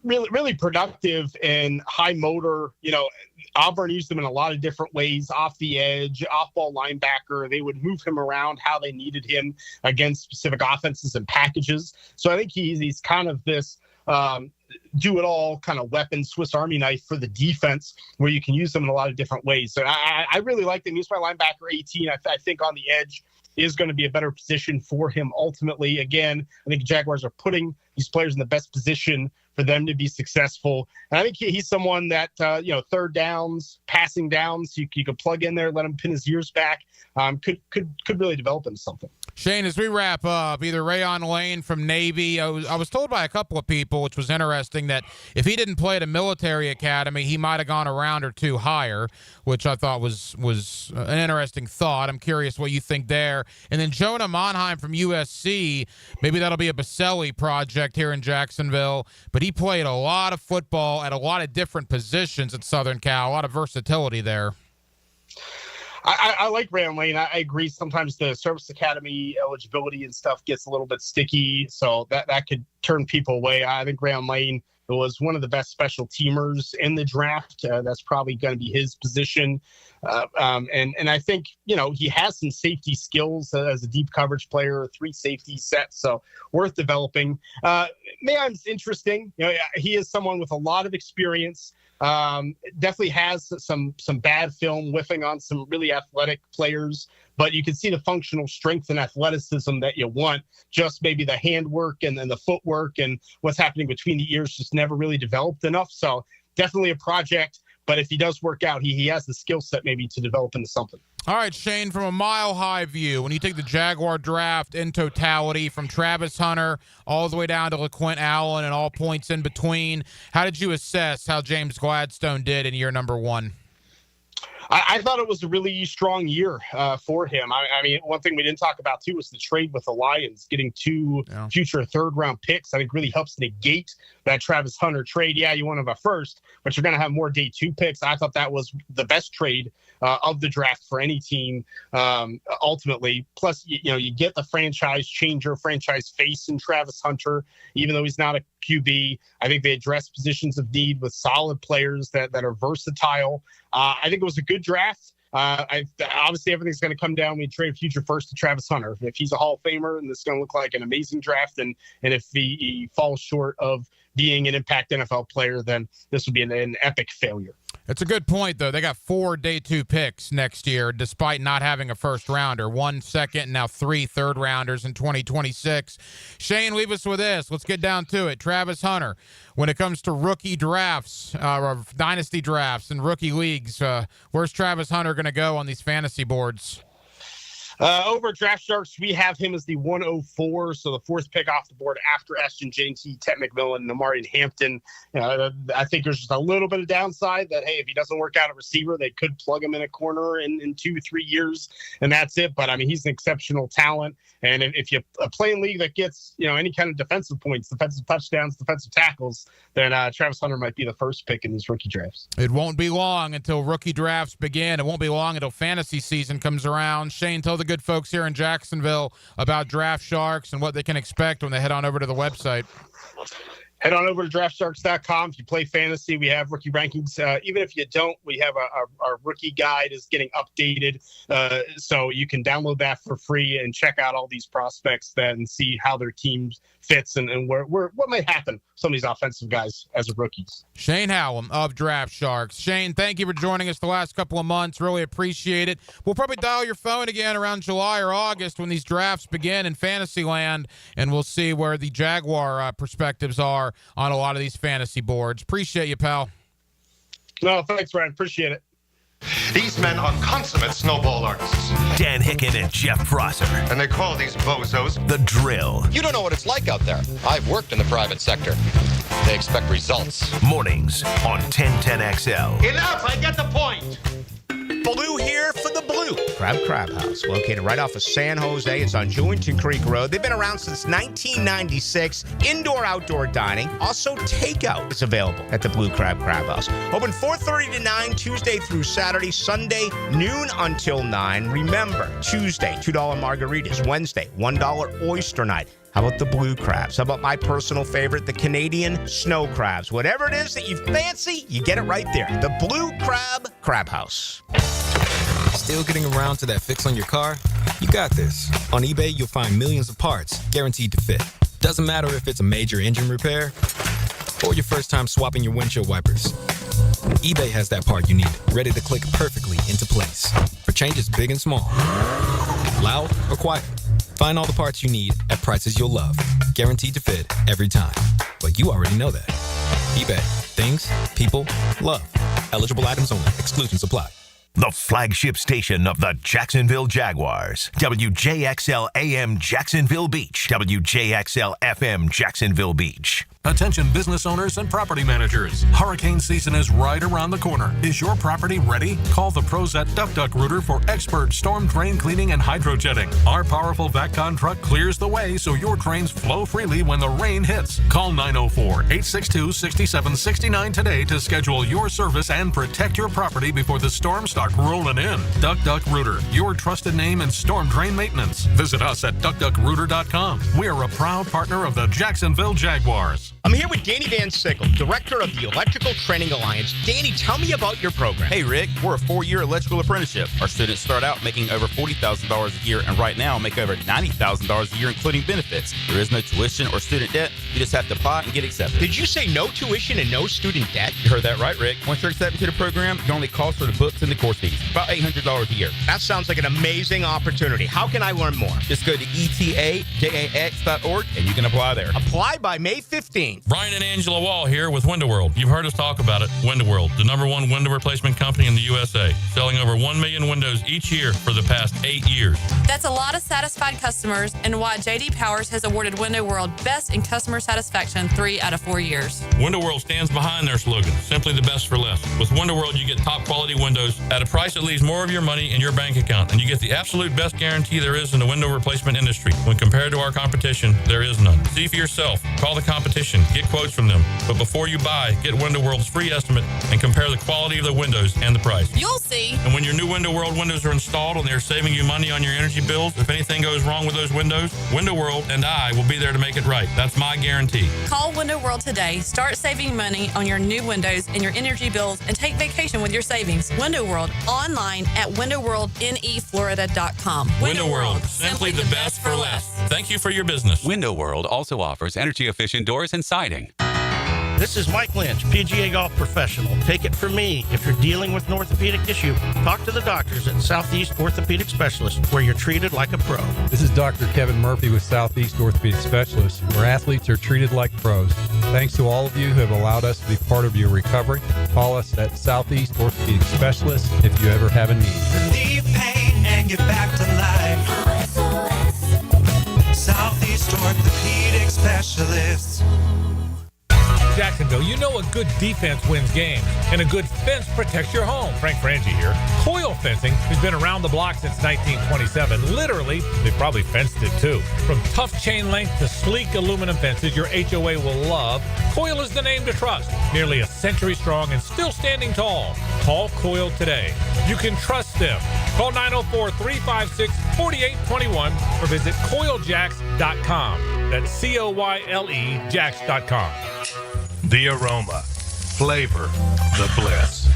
Really productive and high motor. Auburn used him in a lot of different ways, off the edge, off-ball linebacker. They would move him around how they needed him against specific offenses and packages. So I think he's kind of this do-it-all kind of weapon, Swiss Army knife for the defense, where you can use them in a lot of different ways. So I really like him. He's my linebacker 18. I think on the edge is going to be a better position for him ultimately. Again, I think the Jaguars are putting these players in the best position for them to be successful. And I think he's someone that, third downs, passing downs, you could plug in there, let him pin his ears back, could really develop into something. Shane, as we wrap up, either Rayon Lane from Navy, I was told by a couple of people, which was interesting, that if he didn't play at a military academy, he might have gone a round or two higher, which I thought was an interesting thought. I'm curious what you think there. And then Jonah Monheim from USC, maybe that'll be a Baselli project here in Jacksonville, but he played a lot of football at a lot of different positions at Southern Cal, a lot of versatility there. I like Rayon Lane. I agree. Sometimes the service academy eligibility and stuff gets a little bit sticky, so that could turn people away. I think Rayon Lane was one of the best special teamers in the draft. That's probably going to be his position. And I think, he has some safety skills as a deep coverage player, 3 safety sets, so worth developing. Mayheim's interesting. He is someone with a lot of experience. Definitely has some bad film whiffing on some really athletic players, but you can see the functional strength and athleticism that you want. Just maybe the handwork and then the footwork and what's happening between the ears just never really developed enough. So definitely a project, but if he does work out, he has the skill set maybe to develop into something. All right, Shane, from a mile-high view, when you take the Jaguar draft in totality from Travis Hunter all the way down to LaQuint Allen and all points in between, how did you assess how James Gladstone did in year number 1? I thought it was a really strong year for him. I mean, one thing we didn't talk about, too, was the trade with the Lions, getting 2 future third-round picks. I think really helps negate that Travis Hunter trade. Yeah, you want to have a first, but you're going to have more day 2 picks. I thought that was the best trade of the draft for any team, ultimately. Plus, you get the franchise changer, franchise face in Travis Hunter, even though he's not a QB. I think they address positions of need with solid players that are versatile. I think it was a good draft. Obviously, everything's going to come down when we trade future first to Travis Hunter. If he's a Hall of Famer, and this is going to look like an amazing draft, and if he falls short of being an impact NFL player, then this would be an epic failure. It's a good point, though. They got 4 day 2 picks next year, despite not having a first rounder. 1 second, and now 3 third rounders in 2026. Shane, leave us with this. Let's get down to it. Travis Hunter, when it comes to rookie drafts, or dynasty drafts and rookie leagues, where's Travis Hunter going to go on these fantasy boards? Over at Draft Sharks, we have him as the 104, so the 4th pick off the board after Ashton Jeanty, Ted McMillan, Amari Hampton. I think there's just a little bit of downside that, hey, if he doesn't work out at receiver, they could plug him in a corner in 2-3 years, and that's it. But, I mean, he's an exceptional talent, and if you play in league that gets, any kind of defensive points, defensive touchdowns, defensive tackles, then Travis Hunter might be the first pick in these rookie drafts. It won't be long until rookie drafts begin. It won't be long until fantasy season comes around. Shane, tell the good folks here in Jacksonville about Draft Sharks and what they can expect when they head on over to the website. Head on over to draftsharks.com. If you play fantasy, we have rookie rankings. Even if you don't, we have our rookie guide is getting updated. So you can download that for free and check out all these prospects and see how their team fits and what might happen to some of these offensive guys as rookies. Shane Hallum of Draft Sharks. Shane, thank you for joining us the last couple of months. Really appreciate it. We'll probably dial your phone again around July or August when these drafts begin in fantasy land, and we'll see where the Jaguar perspectives are on a lot of these fantasy boards. Appreciate you, pal. No, thanks, Ryan. Appreciate it. These men are consummate snowball artists. Dan Hicken and Jeff Prosser. And they call these bozos The Drill. You don't know what it's like out there. I've worked in the private sector. They expect results. Mornings on 1010XL. Enough, I get the point. Blue here for the Blue Crab House, located right off of San Jose. It's on Jewington Creek Road. They've been around since 1996. Indoor-outdoor dining. Also, takeout is available at the Blue Crab House. Open 4:30 to 9, Tuesday through Saturday. Sunday, noon until 9. Remember, Tuesday, $2 margaritas. Wednesday, $1 oyster night. How about the blue crabs? How about my personal favorite, the Canadian snow crabs? Whatever it is that you fancy, you get it right there. The Blue Crab House. Still getting around to that fix on your car? You got this. On eBay, you'll find millions of parts guaranteed to fit. Doesn't matter if it's a major engine repair or your first time swapping your windshield wipers. eBay has that part you need, ready to click perfectly into place for changes big and small, loud or quiet. Find all the parts you need at prices you'll love, guaranteed to fit every time. But you already know that. eBay. Things, people, love. Eligible items only. Exclusions apply. The flagship station of the Jacksonville Jaguars. WJXL AM Jacksonville Beach. WJXL FM Jacksonville Beach. Attention business owners and property managers. Hurricane season is right around the corner. Is your property ready? Call the pros at Duck Duck Rooter for expert storm drain cleaning and hydrojetting. Our powerful VACCON truck clears the way so your drains flow freely when the rain hits. Call 904-862-6769 today to schedule your service and protect your property before the storms start rolling in. Duck Duck Rooter, your trusted name in storm drain maintenance. Visit us at duckduckrooter.com. We are a proud partner of the Jacksonville Jaguars. I'm here with Danny Van Sickle, director of the Electrical Training Alliance. Danny, tell me about your program. Hey, Rick, we're a 4-year electrical apprenticeship. Our students start out making over $40,000 a year and right now make over $90,000 a year, including benefits. There is no tuition or student debt. You just have to apply and get accepted. Did you say no tuition and no student debt? You heard that right, Rick. Once you're accepted to the program, your only cost for the books and the course fees. About $800 a year. That sounds like an amazing opportunity. How can I learn more? Just go to etajax.org and you can apply there. Apply by May 15th. Brian and Angela Wall here with Window World. You've heard us talk about it. Window World, the #1 window replacement company in the USA, selling over 1 million windows each year for the past 8 years. That's a lot of satisfied customers and why J.D. Powers has awarded Window World Best in Customer Satisfaction 3 out of 4 years. Window World stands behind their slogan, simply the best for less. With Window World, you get top quality windows at a price that leaves more of your money in your bank account, and you get the absolute best guarantee there is in the window replacement industry. When compared to our competition, there is none. See for yourself. Call the competition. Get quotes from them. But before you buy, get Window World's free estimate and compare the quality of the windows and the price. You'll see. And when your new Window World windows are installed and they're saving you money on your energy bills, if anything goes wrong with those windows, Window World and I will be there to make it right. That's my guarantee. Call Window World today. Start saving money on your new windows and your energy bills and take vacation with your savings. Window World, online at windowworldneflorida.com. Window World, simply the best for less. Thank you for your business. Window World also offers energy-efficient doors and siding. This is Mike Lynch, PGA Golf Professional. Take it from me. If you're dealing with an orthopedic issue, talk to the doctors at Southeast Orthopedic Specialists, where you're treated like a pro. This is Dr. Kevin Murphy with Southeast Orthopedic Specialists, where athletes are treated like pros. Thanks to all of you who have allowed us to be part of your recovery. Call us at Southeast Orthopedic Specialists if you ever have a need. Relieve pain and get back to life. Southeast Orthopedic Specialists. Jacksonville, you know a good defense wins games, and a good fence protects your home. Frank Frangie here. Coil Fencing has been around the block since 1927. Literally, they probably fenced it too. From tough chain link to sleek aluminum fences your HOA will love, Coil is the name to trust. Nearly a century strong and still standing tall. Call Coil today. You can trust them. Call 904-356-4821 or visit coiljacks.com. That's COYLE Jacks.com. The aroma, flavor, the bliss.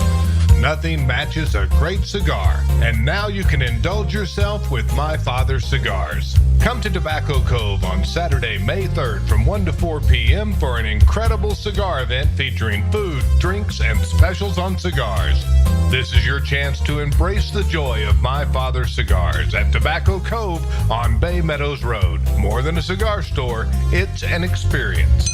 Nothing matches a great cigar, and now you can indulge yourself with My Father's Cigars. Come to Tobacco Cove on Saturday, May 3rd from 1 to 4 p.m. for an incredible cigar event featuring food, drinks, and specials on cigars. This is your chance to embrace the joy of My Father's Cigars at Tobacco Cove on Bay Meadows Road. More than a cigar store, it's an experience.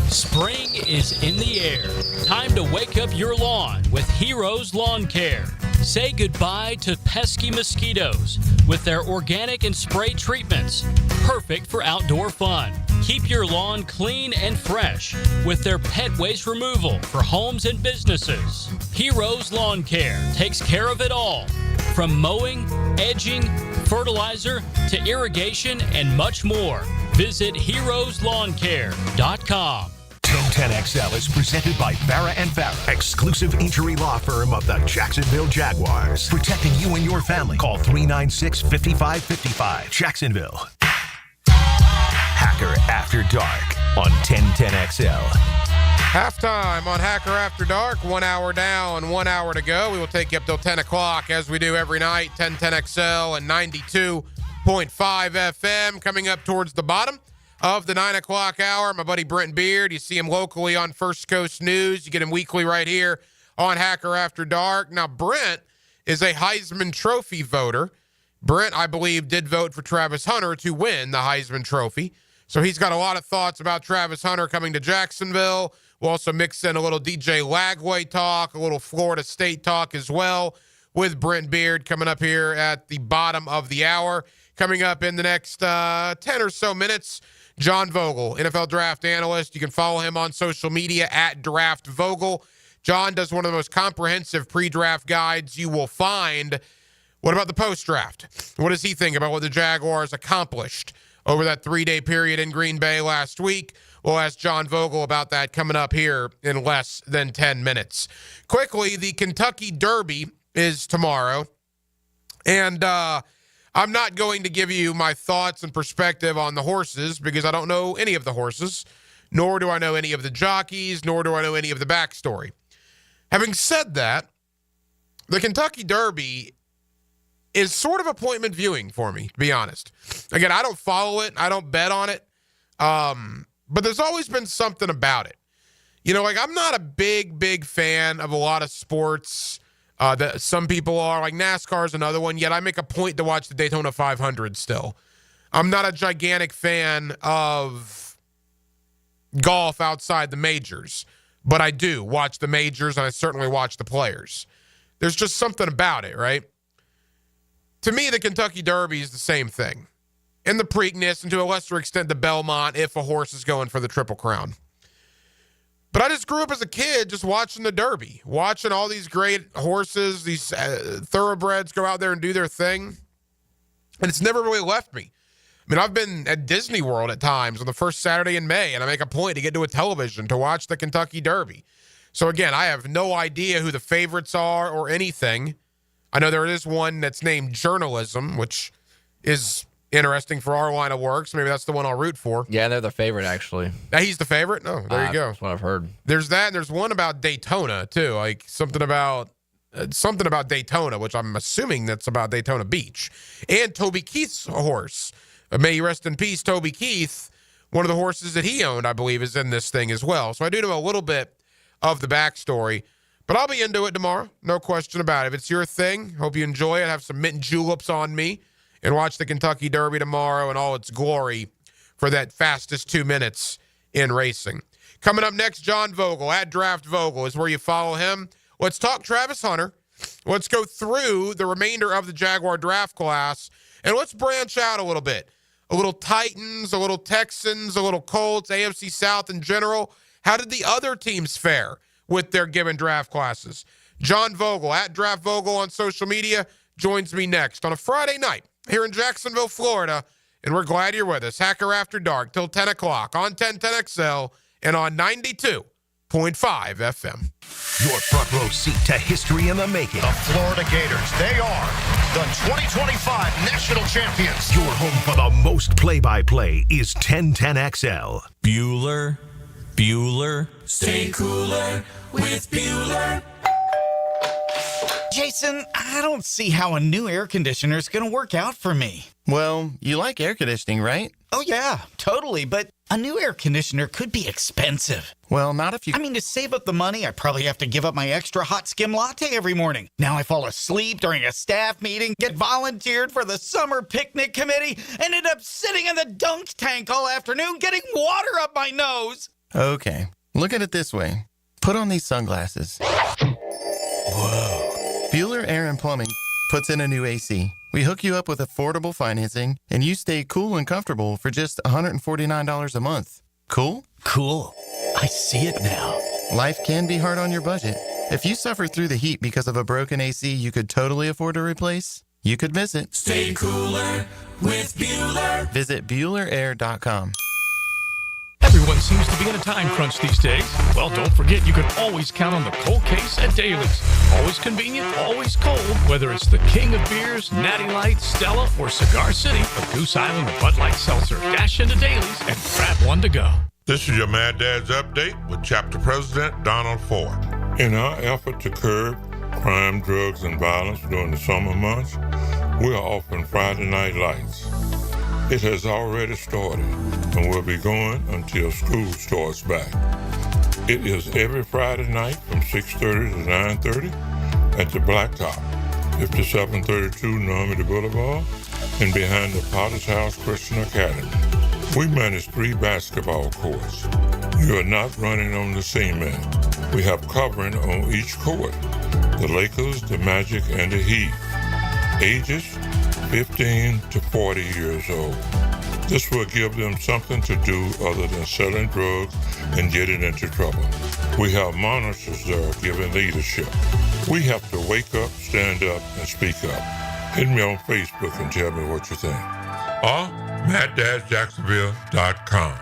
Spring is in the air. Time to wake up your lawn with Heroes Lawn Care. Say goodbye to pesky mosquitoes with their organic and spray treatments. perfect for outdoor fun. Keep your lawn clean and fresh with their pet waste removal for homes and businesses. Heroes Lawn Care takes care of it all, from mowing, edging, fertilizer to irrigation and much more. Visit heroeslawncare.com. 1010XL is presented by Farah and Farah, exclusive injury law firm of the Jacksonville Jaguars. Protecting you and your family. Call 396-5555. Jacksonville. Hacker After Dark on 1010XL. Halftime on Hacker After Dark. 1 hour down, 1 hour to go. We will take you up till 10 o'clock as we do every night. 1010XL and 92.5 FM. Coming up towards the bottom of the 9 o'clock hour, my buddy Brent Beard. You see him locally on First Coast News. You get him weekly right here on Hacker After Dark. Now, Brent is a Heisman Trophy voter. Brent, I believe, did vote for Travis Hunter to win the Heisman Trophy. So he's got a lot of thoughts about Travis Hunter coming to Jacksonville. We'll also mix in a little DJ Lagway talk, a little Florida State talk as well with Brent Beard coming up here at the bottom of the hour. Coming up in the next 10 or so minutes, John Vogel, NFL draft analyst. You can follow him on social media at Draft Vogel. John does one of the most comprehensive pre-draft guides you will find. What about the post-draft? What does he think about what the Jaguars accomplished over that 3-day period in Green Bay last week? We'll ask John Vogel about that coming up here in less than 10 minutes. Quickly, the Kentucky Derby is tomorrow. And I'm not going to give you my thoughts and perspective on the horses because I don't know any of the horses, nor do I know any of the jockeys, nor do I know any of the backstory. Having said that, the Kentucky Derby is sort of appointment viewing for me, to be honest. Again, I don't follow it. I don't bet on it. But there's always been something about it. You know, like I'm not a big fan of a lot of sports that some people are. Like NASCAR is another one, yet I make a point to watch the Daytona 500 still. I'm not a gigantic fan of golf outside the majors, but I do watch the majors, and I certainly watch the players. There's just something about it, right? To me, the Kentucky Derby is the same thing. And the Preakness, and to a lesser extent, the Belmont, if a horse is going for the Triple Crown. But I just grew up as a kid just watching the Derby, watching all these great horses, these thoroughbreds go out there and do their thing. And it's never really left me. I mean, I've been at Disney World at times on the first Saturday in May, and I make a point to get to a television to watch the Kentucky Derby. So, again, I have no idea who the favorites are or anything. I know there is one that's named Journalism, which is interesting for our line of work, so maybe that's the one I'll root for. Yeah, they're the favorite, actually. He's the favorite? No, there you go. That's what I've heard. There's that, and there's one about Daytona, too, like something about Daytona, which I'm assuming that's about Daytona Beach. And Toby Keith's horse. May you rest in peace, Toby Keith. One of the horses that he owned, I believe, is in this thing as well. So I do know a little bit of the backstory, but I'll be into it tomorrow. No question about it. If it's your thing, hope you enjoy it. Have some mint juleps on me and watch the Kentucky Derby tomorrow in all its glory for that fastest 2 minutes in racing. Coming up next, John Vogel at Draft Vogel is where you follow him. Let's talk Travis Hunter. Let's go through the remainder of the Jaguar draft class, and let's branch out a little bit. A little Titans, a little Texans, a little Colts, AFC South in general. How did the other teams fare with their given draft classes? John Vogel at Draft Vogel on social media joins me next on a Friday night here in Jacksonville, Florida, and we're glad you're with us. Hacker After Dark till 10 o'clock on 1010XL and on 92.5 FM. Your front row seat to history in the making. The Florida Gators, they are the 2025 national champions. Your home for the most play-by-play is 1010XL. Bueller. Stay cooler with Bueller. Jason, I don't see how a new air conditioner is going to work out for me. Well, you like air conditioning, right? Oh, yeah, totally. But a new air conditioner could be expensive. Well, not if you... I mean, to save up the money, I probably have to give up my extra hot skim latte every morning. Now I fall asleep during a staff meeting, get volunteered for the summer picnic committee, and end up sitting in the dunk tank all afternoon getting water up my nose. Okay, look at it this way. Put on these sunglasses. Whoa. Bueller Air and Plumbing puts in a new AC. We hook you up with affordable financing, and you stay cool and comfortable for just $149 a month. Cool? Cool. I see it now. Life can be hard on your budget. If you suffer through the heat because of a broken AC you could totally afford to replace, you could miss it. Stay cooler with Bueller. Visit BuellerAir.com. Everyone seems to be in a time crunch these days. Well, don't forget you can always count on the cold case at Daly's. Always convenient, always cold. Whether it's the king of beers, Natty Light, Stella, or Cigar City, or Goose Island or Bud Light Seltzer, dash into Daly's and grab one to go. This is your Mad Dad's Update with Chapter President Donald Ford. In our effort to curb crime, drugs, and violence during the summer months, we are offering Friday Night Lights. It has already started and will be going until school starts back. It is every Friday night from 6:30 to 9:30 at the Blacktop, 5732 Normandy Boulevard, and behind the Potter's House Christian Academy. We manage 3 basketball courts. You are not running on the cement. We have covering on each court. The Lakers, the Magic, and the Heat. Ages 15 to 40 years old. This will give them something to do other than selling drugs and getting into trouble. We have monitors there giving leadership. We have to wake up, stand up, and speak up. Hit me on Facebook and tell me what you think. Or MattDadJacksonville.com.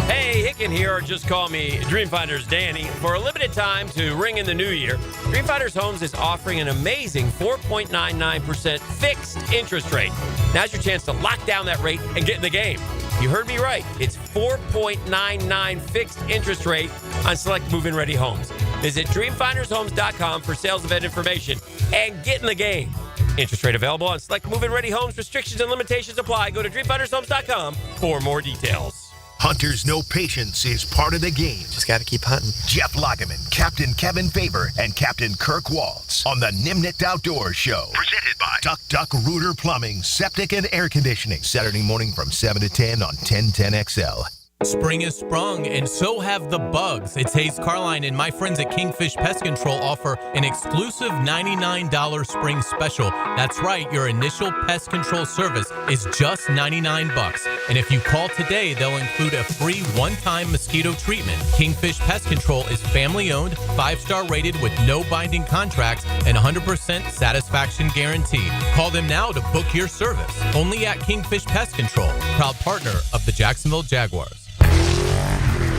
Hey, Hicken here, or just call me Dreamfinders Danny. For a limited time to ring in the new year, Dreamfinders Homes is offering an amazing 4.99% fixed interest rate. Now's your chance to lock down that rate and get in the game. You heard me right. It's 4.99 fixed interest rate on select move-in ready homes. Visit DreamfindersHomes.com for sales event information and get in the game. Interest rate available on select move-in ready homes. Restrictions and limitations apply. Go to DreamfindersHomes.com for more details. Hunters Know Patience is part of the game. Just got to keep hunting. Jeff Lageman, Captain Kevin Faber, and Captain Kirk Waltz on the Nimnicht Outdoors Show. Presented by Duck Rooter Plumbing, Septic, and Air Conditioning. Saturday morning from 7 to 10 on 1010XL. Spring has sprung, and so have the bugs. It's Hayes Carline and my friends at Kingfish Pest Control offer an exclusive $99 spring special. That's right, your initial pest control service is just $99. And if you call today, they'll include a free one-time mosquito treatment. Kingfish Pest Control is family-owned, 5-star rated with no binding contracts, and 100% satisfaction guarantee. Call them now to book your service. Only at Kingfish Pest Control, proud partner of the Jacksonville Jaguars.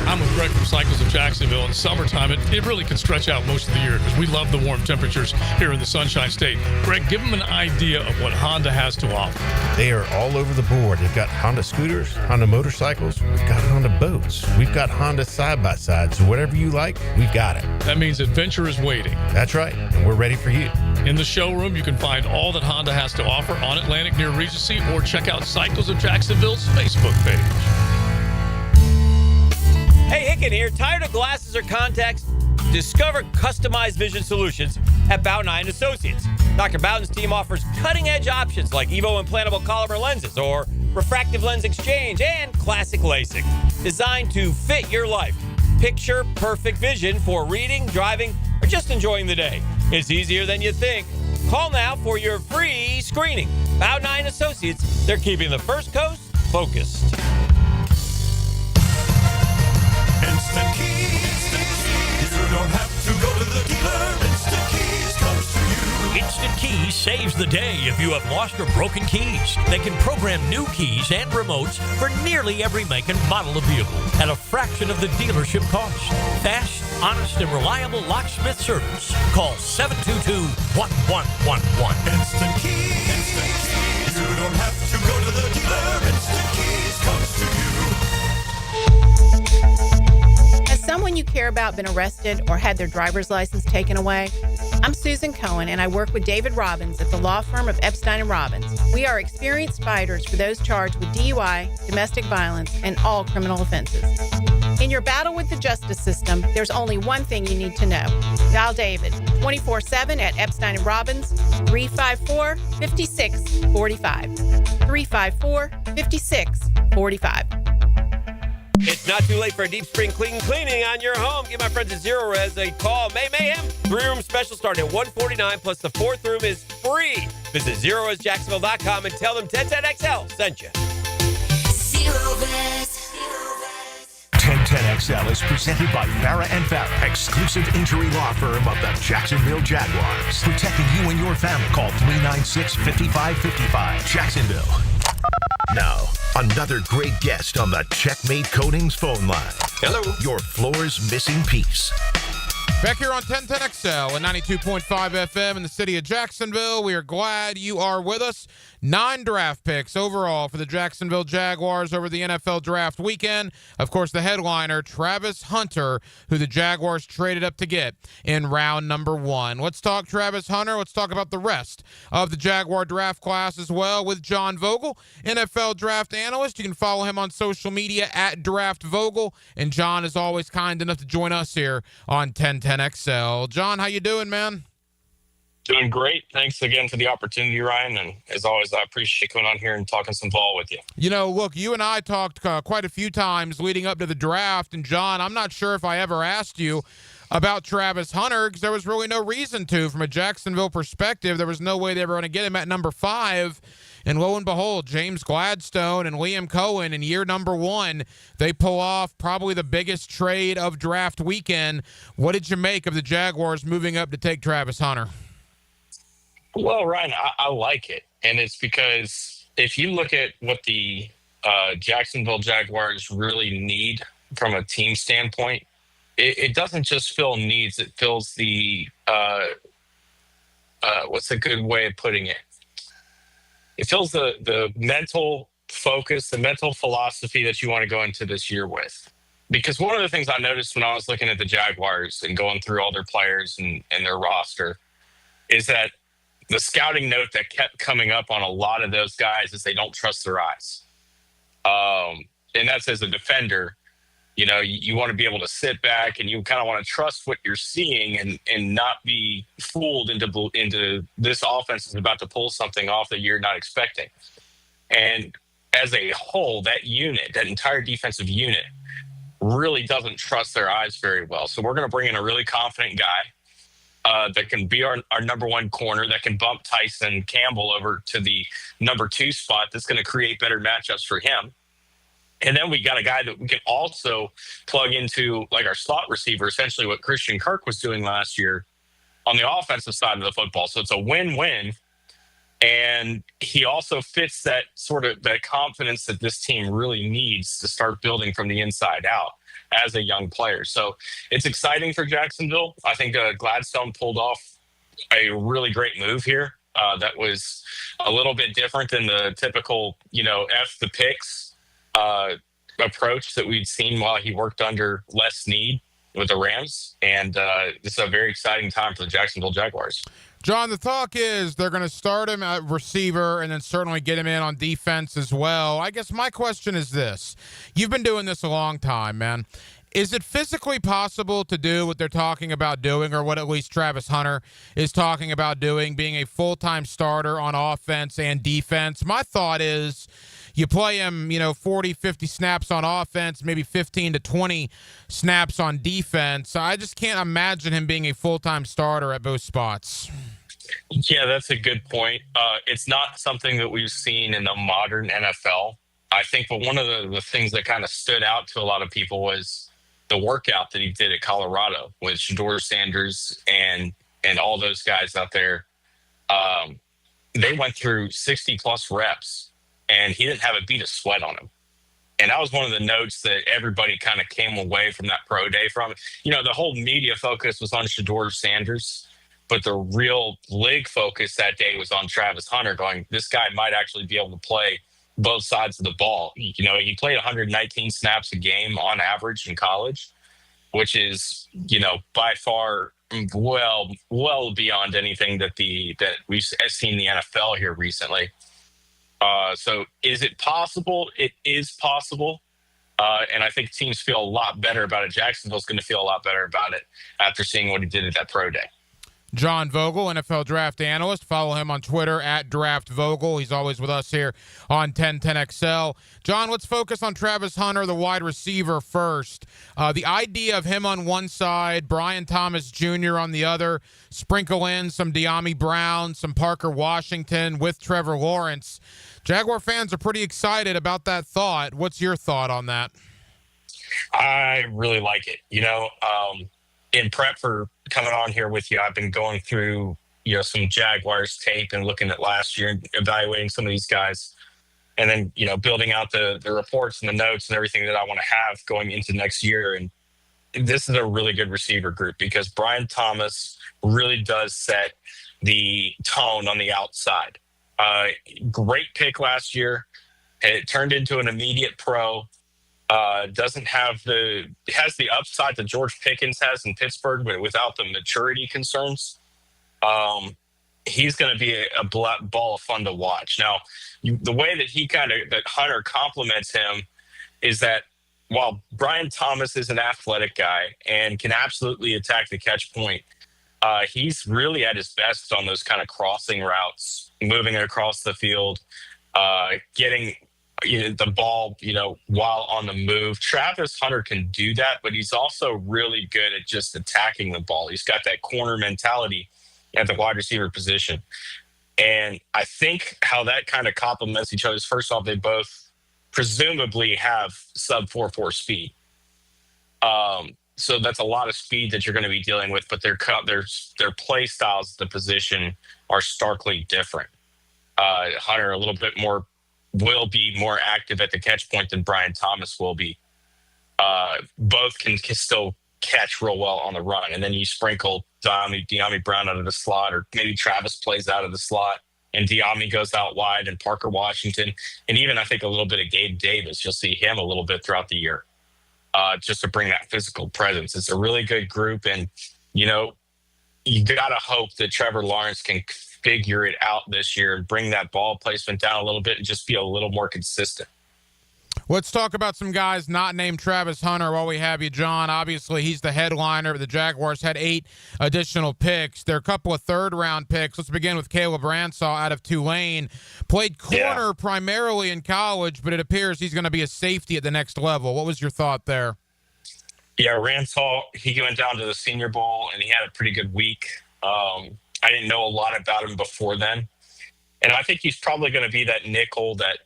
I'm with Greg from Cycles of Jacksonville. In summertime, it really can stretch out most of the year because we love the warm temperatures here in the Sunshine State. Greg, give them an idea of what Honda has to offer. They are all over the board. They've got Honda scooters, Honda motorcycles, we've got Honda boats, we've got Honda side-by-sides. So whatever you like, we've got it. That means adventure is waiting. That's right, and we're ready for you. In the showroom, you can find all that Honda has to offer on Atlantic near Regency, or check out Cycles of Jacksonville's Facebook page. Hey, Hicken here. Tired of glasses or contacts? Discover customized vision solutions at Bowden Eye & Associates. Dr. Bowden's team offers cutting-edge options like Evo implantable Collamer lenses or refractive lens exchange and classic LASIK, designed to fit your life. Picture perfect vision for reading, driving, or just enjoying the day. It's easier than you think. Call now for your free screening. Bowden Eye & Associates, they're keeping the First Coast focused. Instant Keys. You don't have to go to the dealer. Instant Keys comes to you. Instant Keys saves the day if you have lost or broken keys. They can program new keys and remotes for nearly every make and model of vehicle at a fraction of the dealership cost. Fast, honest, and reliable locksmith service. Call 722-1111. Instant Keys. Instant Keys. You don't have to go to the dealer. Instant Keys comes to you. Has someone you care about been arrested or had their driver's license taken away? I'm Susan Cohen, and I work with David Robbins at the law firm of Epstein & Robbins. We are experienced fighters for those charged with DUI, domestic violence, and all criminal offenses. In your battle with the justice system, there's only one thing you need to know. Dial David 24/7 at Epstein & Robbins, 354-5645. 354-5645. It's not too late for a deep spring cleaning on your home. Give my friends at Zero Res a call. May Mayhem 3-room special starting at $149, plus the 4th room is free. Visit ZeroVestJacksonville.com and tell them 1010XL sent you. 1010XL is presented by Farah and Farah, exclusive injury law firm of the Jacksonville Jaguars. Protecting you and your family. Call 396-5555. Jacksonville. Now, another great guest on the Checkmate Coatings phone line. Hello. Your floor's missing piece. Back here on 1010XL and 92.5 FM in the city of Jacksonville. We are glad you are with us. 9 draft picks overall for the Jacksonville Jaguars over the NFL draft weekend. Of course, the headliner, Travis Hunter, who the Jaguars traded up to get in round number 1. Let's talk Travis Hunter. Let's talk about the rest of the Jaguar draft class as well with John Vogel, NFL draft analyst. You can follow him on social media at Draft Vogel. And John is always kind enough to join us here on 1010XL. John, how you doing, man? Doing great. Thanks again for the opportunity, Ryan. And as always, I appreciate coming on here and talking some ball with you. You know, look, you and I talked quite a few times leading up to the draft. And, John, I'm not sure if I ever asked you about Travis Hunter because there was really no reason to. From a Jacksonville perspective, there was no way they were going to get him at number 5. And lo and behold, James Gladstone and Liam Cohen in year number 1, they pull off probably the biggest trade of draft weekend. What did you make of the Jaguars moving up to take Travis Hunter? Well, Ryan, I like it. And it's because if you look at what the Jacksonville Jaguars really need from a team standpoint, it doesn't just fill needs. It fills the what's a good way of putting it? It fills the mental focus, the mental philosophy that you want to go into this year with. Because one of the things I noticed when I was looking at the Jaguars and going through all their players and their roster is that the scouting note that kept coming up on a lot of those guys is they don't trust their eyes. And that's as a defender, you know, you want to be able to sit back and you kind of want to trust what you're seeing and not be fooled into this offense is about to pull something off that you're not expecting. And as a whole, that unit, that entire defensive unit really doesn't trust their eyes very well. So we're going to bring in a really confident guy that can be our number 1 corner, that can bump Tyson Campbell over to the number 2 spot. That's going to create better matchups for him. And then we got a guy that we can also plug into like our slot receiver, essentially what Christian Kirk was doing last year on the offensive side of the football. So it's a win-win. And he also fits that sort of that confidence that this team really needs to start building from the inside out as a young player. So it's exciting for Jacksonville. I think Gladstone pulled off a really great move here. That was a little bit different than the typical, F the picks approach that we'd seen while he worked under Les Snead with the Rams. And this is a very exciting time for the Jacksonville Jaguars. John, the talk is they're going to start him at receiver and then certainly get him in on defense as well. I guess my question is this. You've been doing this a long time, man. Is it physically possible to do what they're talking about doing, or what at least Travis Hunter is talking about doing, being a full-time starter on offense and defense? My thought is you play him, 40, 50 snaps on offense, maybe 15 to 20 snaps on defense. I just can't imagine him being a full-time starter at both spots. Yeah, that's a good point. It's not something that we've seen in the modern NFL. I think one of the things that kind of stood out to a lot of people was the workout that he did at Colorado with Shedeur Sanders and all those guys out there. They went through 60-plus reps, and he didn't have a bead of sweat on him. And that was one of the notes that everybody kind of came away from that pro day from. The whole media focus was on Shedeur Sanders, but the real league focus that day was on Travis Hunter, going, this guy might actually be able to play both sides of the ball. He played 119 snaps a game on average in college, which is, by far well beyond anything that we've seen in the NFL here recently. So is it possible? It is possible. And I think teams feel a lot better about it. Jacksonville's going to feel a lot better about it after seeing what he did at that pro day. John Vogel, NFL draft analyst. Follow him on Twitter at DraftVogel. He's always with us here on 1010XL. John, let's focus on Travis Hunter, the wide receiver, first. The idea of him on one side, Brian Thomas Jr. on the other, sprinkle in some De'Ami Brown, some Parker Washington with Trevor Lawrence. Jaguar fans are pretty excited about that thought. What's your thought on that? I really like it. In prep for coming on here with you, I've been going through, some Jaguars tape and looking at last year and evaluating some of these guys. And then, building out the reports and the notes and everything that I want to have going into next year. And this is a really good receiver group because Brian Thomas really does set the tone on the outside. Great pick last year. It turned into an immediate pro. Doesn't have has the upside that George Pickens has in Pittsburgh, but without the maturity concerns. He's going to be a ball of fun to watch. Now, the way that Hunter complements him is that while Brian Thomas is an athletic guy and can absolutely attack the catch point, he's really at his best on those kind of crossing routes, moving across the field, getting the ball, while on the move. Travis Hunter can do that, but he's also really good at just attacking the ball. He's got that corner mentality at the wide receiver position. And I think how that kind of complements each other is, first off, they both presumably have sub 4.4 speed. So that's a lot of speed that you're going to be dealing with, but their play styles at the position are starkly different. Hunter will be more active at the catch point than Brian Thomas will be. Both can still catch real well on the run. And then you sprinkle De'Ami Brown out of the slot, or maybe Travis plays out of the slot and De'Ami goes out wide, and Parker Washington, and even I think a little bit of Gabe Davis. You'll see him a little bit throughout the year, just to bring that physical presence. It's a really good group. And, you got to hope that Trevor Lawrence can figure it out this year and bring that ball placement down a little bit and just be a little more consistent. Let's talk about some guys not named Travis Hunter while we have you, John. Obviously, he's the headliner. The Jaguars had 8 additional picks. There are a couple of third-round picks. Let's begin with Caleb Ransaw out of Tulane. Played corner primarily in college, but it appears he's going to be a safety at the next level. What was your thought there? Yeah, Ransaw, he went down to the Senior Bowl, and he had a pretty good week. I didn't know a lot about him before then. And I think he's probably going to be that nickel, that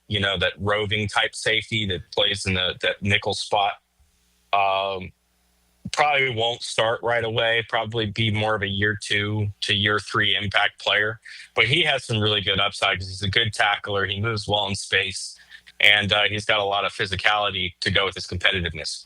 roving type safety that plays in that nickel spot. Probably won't start right away, probably be more of a year 2 to year 3 impact player. But he has some really good upside because he's a good tackler. He moves well in space, and he's got a lot of physicality to go with his competitiveness.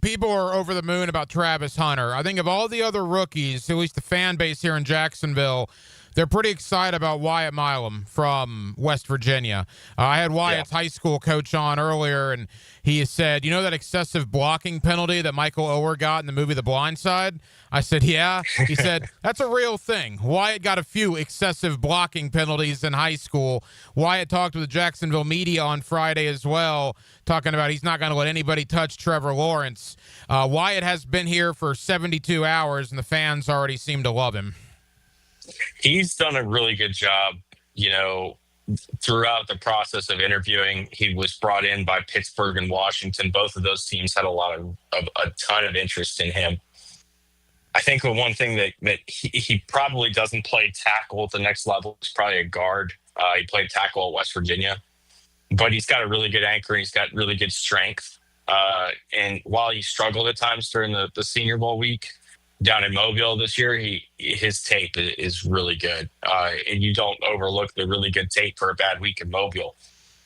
People are over the moon about Travis Hunter. I think of all the other rookies, at least the fan base here in Jacksonville, they're pretty excited about Wyatt Milam from West Virginia. I had Wyatt's high school coach on earlier, and he said, that excessive blocking penalty that Michael Oher got in the movie The Blind Side? I said, yeah. He said, that's a real thing. Wyatt got a few excessive blocking penalties in high school. Wyatt talked with the Jacksonville media on Friday as well, talking about he's not going to let anybody touch Trevor Lawrence. Wyatt has been here for 72 hours, and the fans already seem to love him. He's done a really good job, throughout the process of interviewing. He was brought in by Pittsburgh and Washington. Both of those teams had a ton of interest in him. I think the one thing that he probably doesn't play tackle at the next level is probably a guard. He played tackle at West Virginia, but he's got a really good anchor and he's got really good strength. And while he struggled at times during the Senior Bowl week down in Mobile this year, his tape is really good. And you don't overlook the really good tape for a bad week in Mobile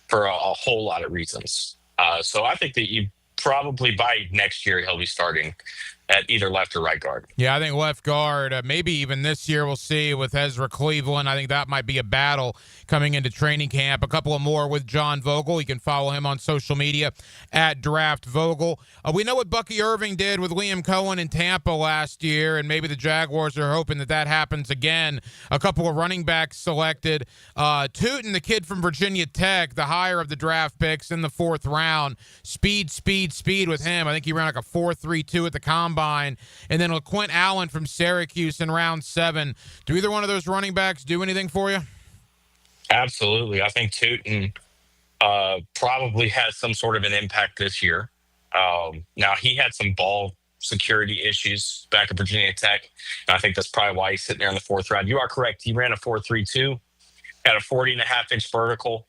for a whole lot of reasons. So I think that you probably by next year he'll be starting at either left or right guard. Yeah, I think left guard, maybe even this year we'll see with Ezra Cleveland. I think that might be a battle coming into training camp. A couple of more with John Vogel. You can follow him on social media at DraftVogel. We know what Bucky Irving did with Liam Cohen in Tampa last year, and maybe the Jaguars are hoping that happens again. A couple of running backs selected. Tootin, the kid from Virginia Tech, the higher of the draft picks in the 4th round. Speed with him. I think he ran like a 4.32 at the combine combine, and then LaQuint Allen from Syracuse in round 7. Do either one of those running backs do anything for you? Absolutely. I think Tootin probably has some sort of an impact this year. Now, he had some ball security issues back at Virginia Tech, and I think that's probably why he's sitting there in the 4th round. You are correct. He ran a 4.32, had a 40.5-inch vertical,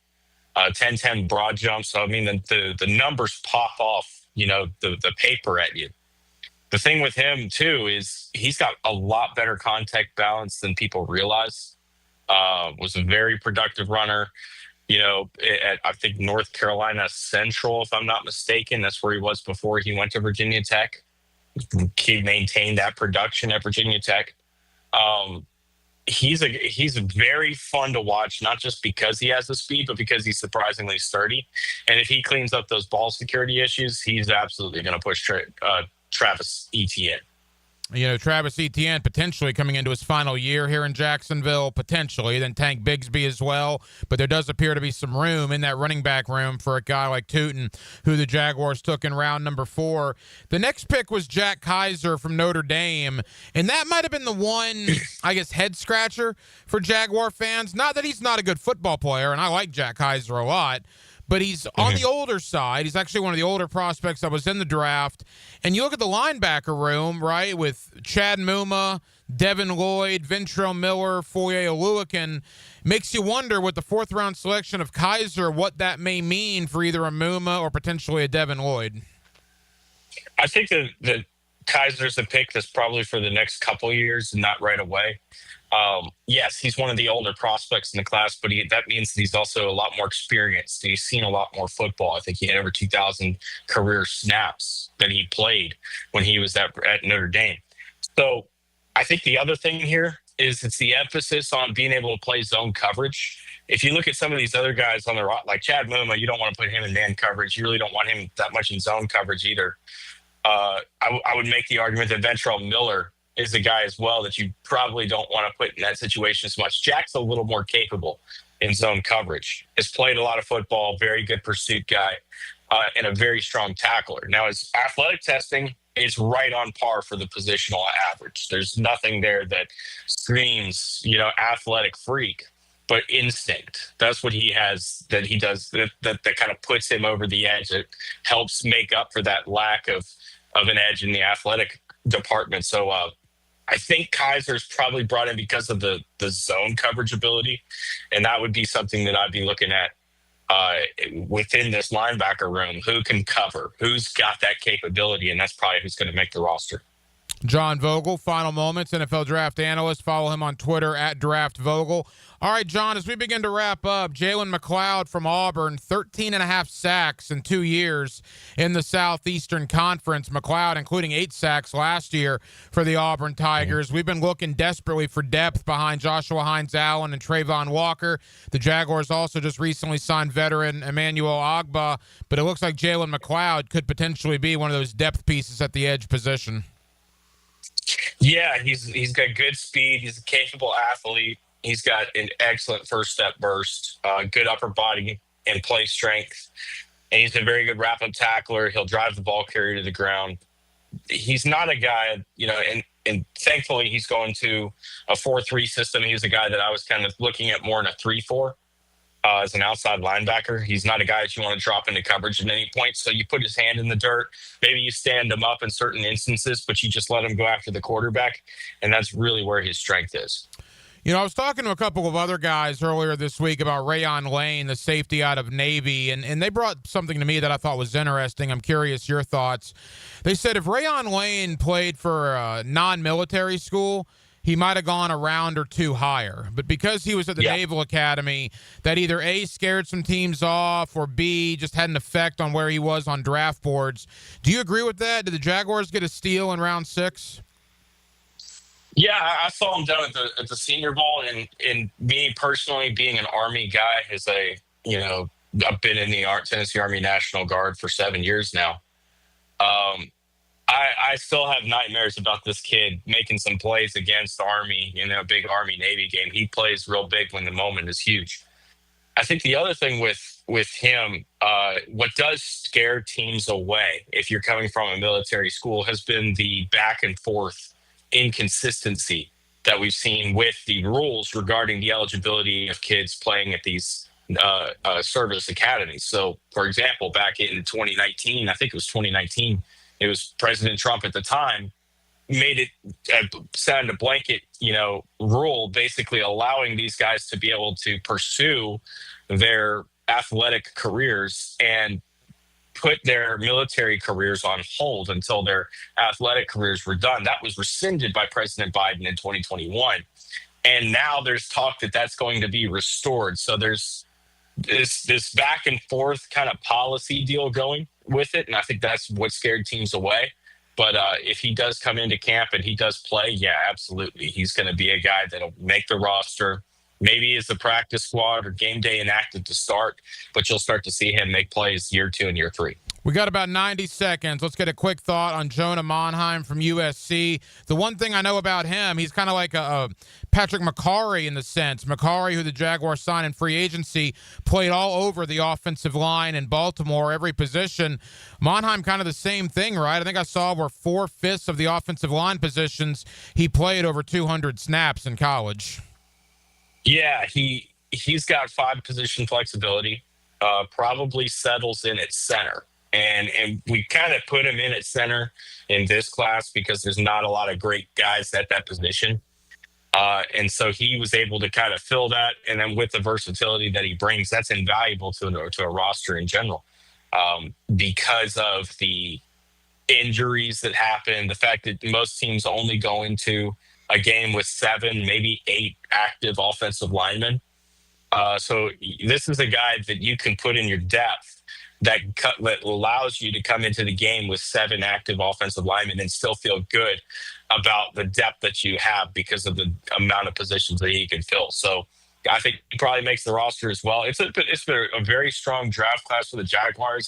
10-10 broad jump. So, I mean, the numbers pop off, the paper at you. The thing with him, too, is he's got a lot better contact balance than people realize. Was a very productive runner. At, I think, North Carolina Central, if I'm not mistaken. That's where he was before he went to Virginia Tech. He maintained that production at Virginia Tech. He's very fun to watch, not just because he has the speed, but because he's surprisingly sturdy. And if he cleans up those ball security issues, he's absolutely going to push Travis Etienne. Travis Etienne potentially coming into his final year here in Jacksonville, potentially, then Tank Bigsby as well. But there does appear to be some room in that running back room for a guy like Tootin, who the Jaguars took in round number 4. The next pick was Jack Kaiser from Notre Dame, and that might have been the one, I guess, head-scratcher for Jaguar fans. Not that he's not a good football player, and I like Jack Kaiser a lot, but he's on the older side. He's actually one of the older prospects that was in the draft. And you look at the linebacker room, right, with Chad Muma, Devin Lloyd, Ventrell Miller, Foye Oluokun, makes you wonder with the 4th-round selection of Kaiser what that may mean for either a Muma or potentially a Devin Lloyd. I think that Kaiser's a pick that's probably for the next couple of years and not right away. Yes, he's one of the older prospects in the class, but that means that he's also a lot more experienced. He's seen a lot more football. I think he had over 2,000 career snaps that he played when he was at Notre Dame. So I think the other thing here is it's the emphasis on being able to play zone coverage. If you look at some of these other guys on the like Chad Muma, you don't want to put him in man coverage. You really don't want him that much in zone coverage either. I would make the argument that Ventrell Miller is a guy as well that you probably don't want to put in that situation as much. Jack's a little more capable in zone coverage. Has played a lot of football, very good pursuit guy, and a very strong tackler. Now, his athletic testing is right on par for the positional average. There's nothing there that screams, athletic freak, but instinct. That's what he has, that he does, that kind of puts him over the edge. It helps make up for that lack of an edge in the athletic department. So I think Kaiser's probably brought in because of the zone coverage ability, and that would be something that I'd be looking at within this linebacker room. Who can cover? Who's got that capability? And that's probably who's going to make the roster. John Vogel, Final Moments, NFL draft analyst. Follow him on Twitter at DraftVogel. All right, John, as we begin to wrap up, Jalen McLeod from Auburn, 13.5 sacks in 2 years in the Southeastern Conference. McLeod, including 8 sacks last year for the Auburn Tigers. We've been looking desperately for depth behind Joshua Hines-Allen and Trayvon Walker. The Jaguars also just recently signed veteran Emmanuel Ogbah, but it looks like Jalen McLeod could potentially be one of those depth pieces at the edge position. Yeah, he's got good speed. He's a capable athlete. He's got an excellent first step burst, good upper body and play strength. And he's a very good wrap-up tackler. He'll drive the ball carrier to the ground. He's not a guy, and thankfully he's going to a 4-3 system. He was a guy that I was kind of looking at more in a 3-4 as an outside linebacker. He's not a guy that you want to drop into coverage at any point. So you put his hand in the dirt. Maybe you stand him up in certain instances, but you just let him go after the quarterback. And that's really where his strength is. I was talking to a couple of other guys earlier this week about Rayon Lane, the safety out of Navy, and they brought something to me that I thought was interesting. I'm curious your thoughts. They said if Rayon Lane played for a non-military school, he might have gone a round or 2 higher. But because he was at the Naval Academy, that either A, scared some teams off, or B, just had an effect on where he was on draft boards. Do you agree with that? Did the Jaguars get a steal in round 6? Yeah, I saw him down at the Senior Bowl, and me personally, being an Army guy, I've been in the Tennessee Army National Guard for 7 years now. I still have nightmares about this kid making some plays against Army, a big Army-Navy game. He plays real big when the moment is huge. I think the other thing with him, what does scare teams away if you're coming from a military school has been the back and forth inconsistency that we've seen with the rules regarding the eligibility of kids playing at these service academies. So, for example, back in 2019, I think it was 2019, it was President Trump at the time made it signed a blanket, rule basically allowing these guys to be able to pursue their athletic careers and put their military careers on hold until their athletic careers were done. That was rescinded by President Biden in 2021. And now there's talk that that's going to be restored. So there's this back and forth kind of policy deal going with it. And I think that's what scared teams away. But if he does come into camp and he does play, yeah, absolutely. He's going to be a guy that'll make the roster. Maybe as the practice squad or game day inactive to start, but you'll start to see him make plays year 2 and year 3. We got about 90 seconds. Let's get a quick thought on Jonah Monheim from USC. The one thing I know about him, he's kind of like a Patrick McCarry in the sense. McCarry, who the Jaguars signed in free agency, played all over the offensive line in Baltimore, every position. Monheim kind of the same thing, right? I think I saw where 4/5 of the offensive line positions he played over 200 snaps in college. Yeah, he's got 5 position flexibility, probably settles in at center. And we kind of put him in at center in this class because there's not a lot of great guys at that position. And so he was able to kind of fill that. And then with the versatility that he brings, that's invaluable to a roster in general because of the injuries that happen, the fact that most teams only go into a game with 7, maybe 8 active offensive linemen. So this is a guy that you can put in your depth that allows you to come into the game with 7 active offensive linemen and still feel good about the depth that you have because of the amount of positions that he can fill. So I think he probably makes the roster as well. It's been a very strong draft class for the Jaguars.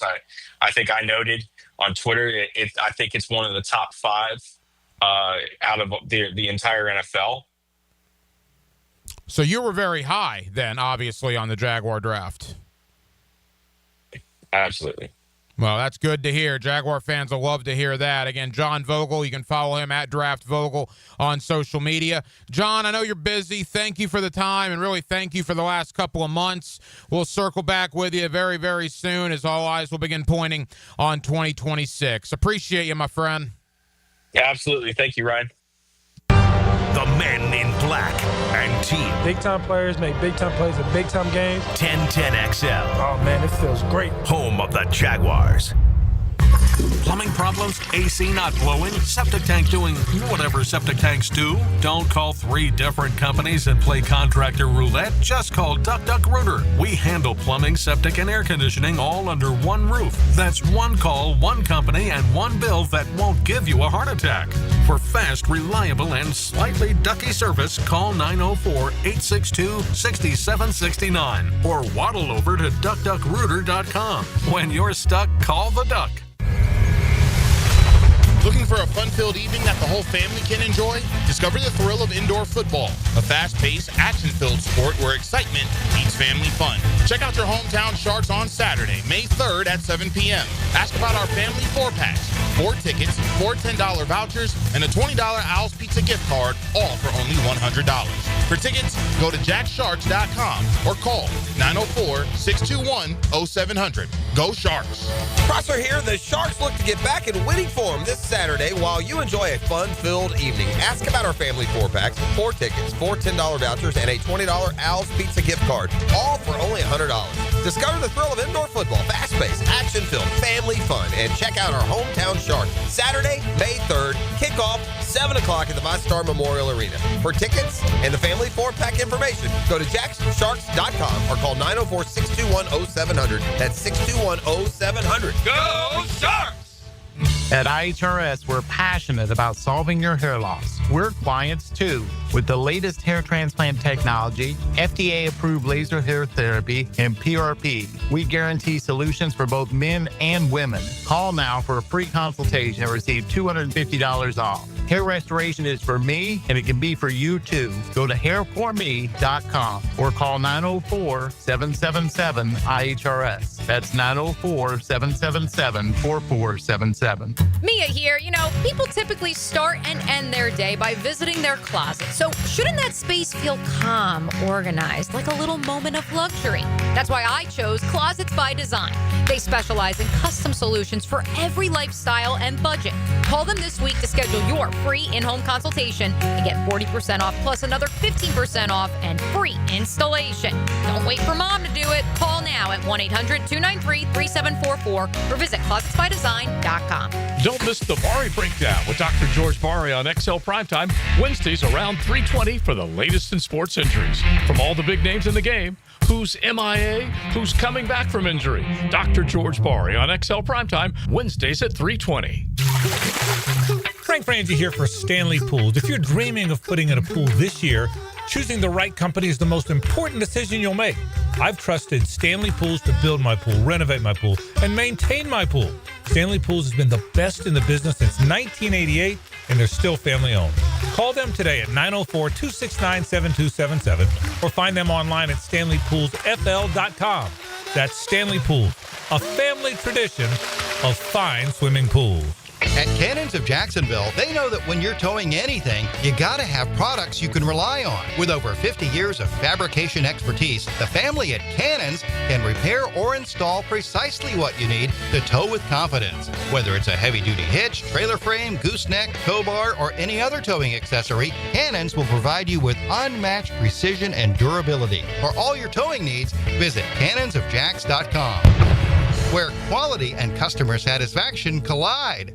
I think I noted on Twitter, I think it's one of the top 5 out of the entire NFL. So you were very high then, obviously, on the Jaguar draft. Absolutely. Well, that's good to hear. Jaguar fans will love to hear that. Again, John Vogel, you can follow him at Draft Vogel on social media. John, I know you're busy. Thank you for the time, and really thank you for the last couple of months. We'll circle back with you very, very soon as all eyes will begin pointing on 2026. Appreciate you, my friend. Yeah, absolutely. Thank you, Ryan. The Men in Black and Team. Big-time players make big-time plays in big-time games. 1010XL. Oh, man, it feels great. Home of the Jaguars. Plumbing problems? AC not blowing? Septic tank doing whatever septic tanks do? Don't call 3 different companies and play contractor roulette. Just call Duck Rooter. We handle plumbing, septic, and air conditioning all under one roof. That's one call, one company, and one bill that won't give you a heart attack. For fast, reliable, and slightly ducky service, call 904-862-6769 or waddle over to duckduckrooter.com. When you're stuck, call the Duck. Looking for a fun-filled evening that the whole family can enjoy? Discover the thrill of indoor football, a fast-paced, action-filled sport where excitement meets family fun. Check out your hometown Sharks on Saturday, May 3rd at 7 p.m. Ask about our family 4-packs, 4 tickets, 4 $10 vouchers, and a $20 Owl's Pizza gift card, all for only $100. For tickets, go to jacksharks.com or call 904-621-0700. Go Sharks! Prosser here. The Sharks look to get back in winning form this Saturday while you enjoy a fun-filled evening. Ask about our family 4-packs, 4 tickets, 4 $10 vouchers, and a $20 Owl's Pizza gift card, all for only $100. Discover the thrill of indoor football, fast-paced, action-filled, family fun, and check out our hometown Sharks. Saturday, May 3rd, kickoff, 7 o'clock at the ViStar Memorial Arena. For tickets and the family 4-pack information, go to jacksharks.com or call 904-621-0700. That's 621-0700. Go Sharks! At IHRS, we're passionate about solving your hair loss. We're clients too. With the latest hair transplant technology, FDA-approved laser hair therapy, and PRP, we guarantee solutions for both men and women. Call now for a free consultation and receive $250 off. Hair restoration is for me, and it can be for you too. Go to hairforme.com or call 904-777-IHRS. That's 904-777-4477. Mia here. People typically start and end their day by visiting their closet. So shouldn't that space feel calm, organized, like a little moment of luxury? That's why I chose Closets by Design. They specialize in custom solutions for every lifestyle and budget. Call them this week to schedule your free in-home consultation and get 40% off plus another 15% off and free installation. Don't wait for mom to do it. Call now at 1-800-293-3744 or visit closetsbydesign.com. Don't miss the Bari Breakdown with Dr. George Bari on XL Primetime, Wednesdays around 3:20 for the latest in sports injuries. From all the big names in the game, who's MIA, who's coming back from injury. Dr. George Bari on XL Primetime, Wednesdays at 3:20. Frank Frangie here for Stanley Pools. If you're dreaming of putting in a pool this year, choosing the right company is the most important decision you'll make. I've trusted Stanley Pools to build my pool, renovate my pool, and maintain my pool. Stanley Pools has been the best in the business since 1988, and they're still family-owned. Call them today at 904-269-7277 or find them online at stanleypoolsfl.com. That's Stanley Pools, a family tradition of fine swimming pools. At Cannons of Jacksonville, they know that when you're towing anything, you gotta have products you can rely on. With over 50 years of fabrication expertise, the family at Cannons can repair or install precisely what you need to tow with confidence. Whether it's a heavy-duty hitch, trailer frame, gooseneck, tow bar, or any other towing accessory, Cannons will provide you with unmatched precision and durability. For all your towing needs, visit cannonsofjacks.com, where quality and customer satisfaction collide.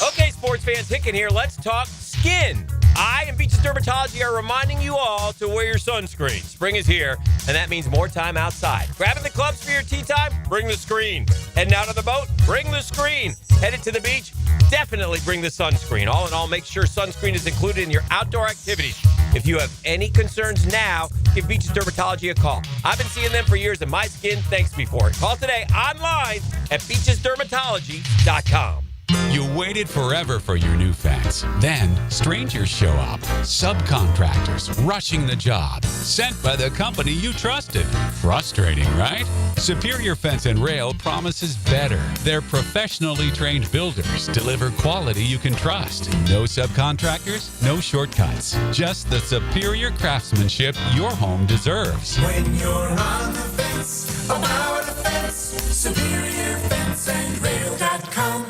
Okay, sports fans, Hicken here. Let's talk skin. I and Beaches Dermatology are reminding you all to wear your sunscreen. Spring is here, and that means more time outside. Grabbing the clubs for your tea time? Bring the screen. Heading out on the boat? Bring the screen. Headed to the beach? Definitely bring the sunscreen. All in all, make sure sunscreen is included in your outdoor activities. If you have any concerns now, give Beaches Dermatology a call. I've been seeing them for years, and my skin thanks me for it. Call today online at beachesdermatology.com. You waited forever for your new fence. Then strangers show up. Subcontractors rushing the job. Sent by the company you trusted. Frustrating, right? Superior Fence and Rail promises better. Their professionally trained builders deliver quality you can trust. No subcontractors, no shortcuts. Just the superior craftsmanship your home deserves. When you're on the fence, about the fence, superiorfenceandrail.com.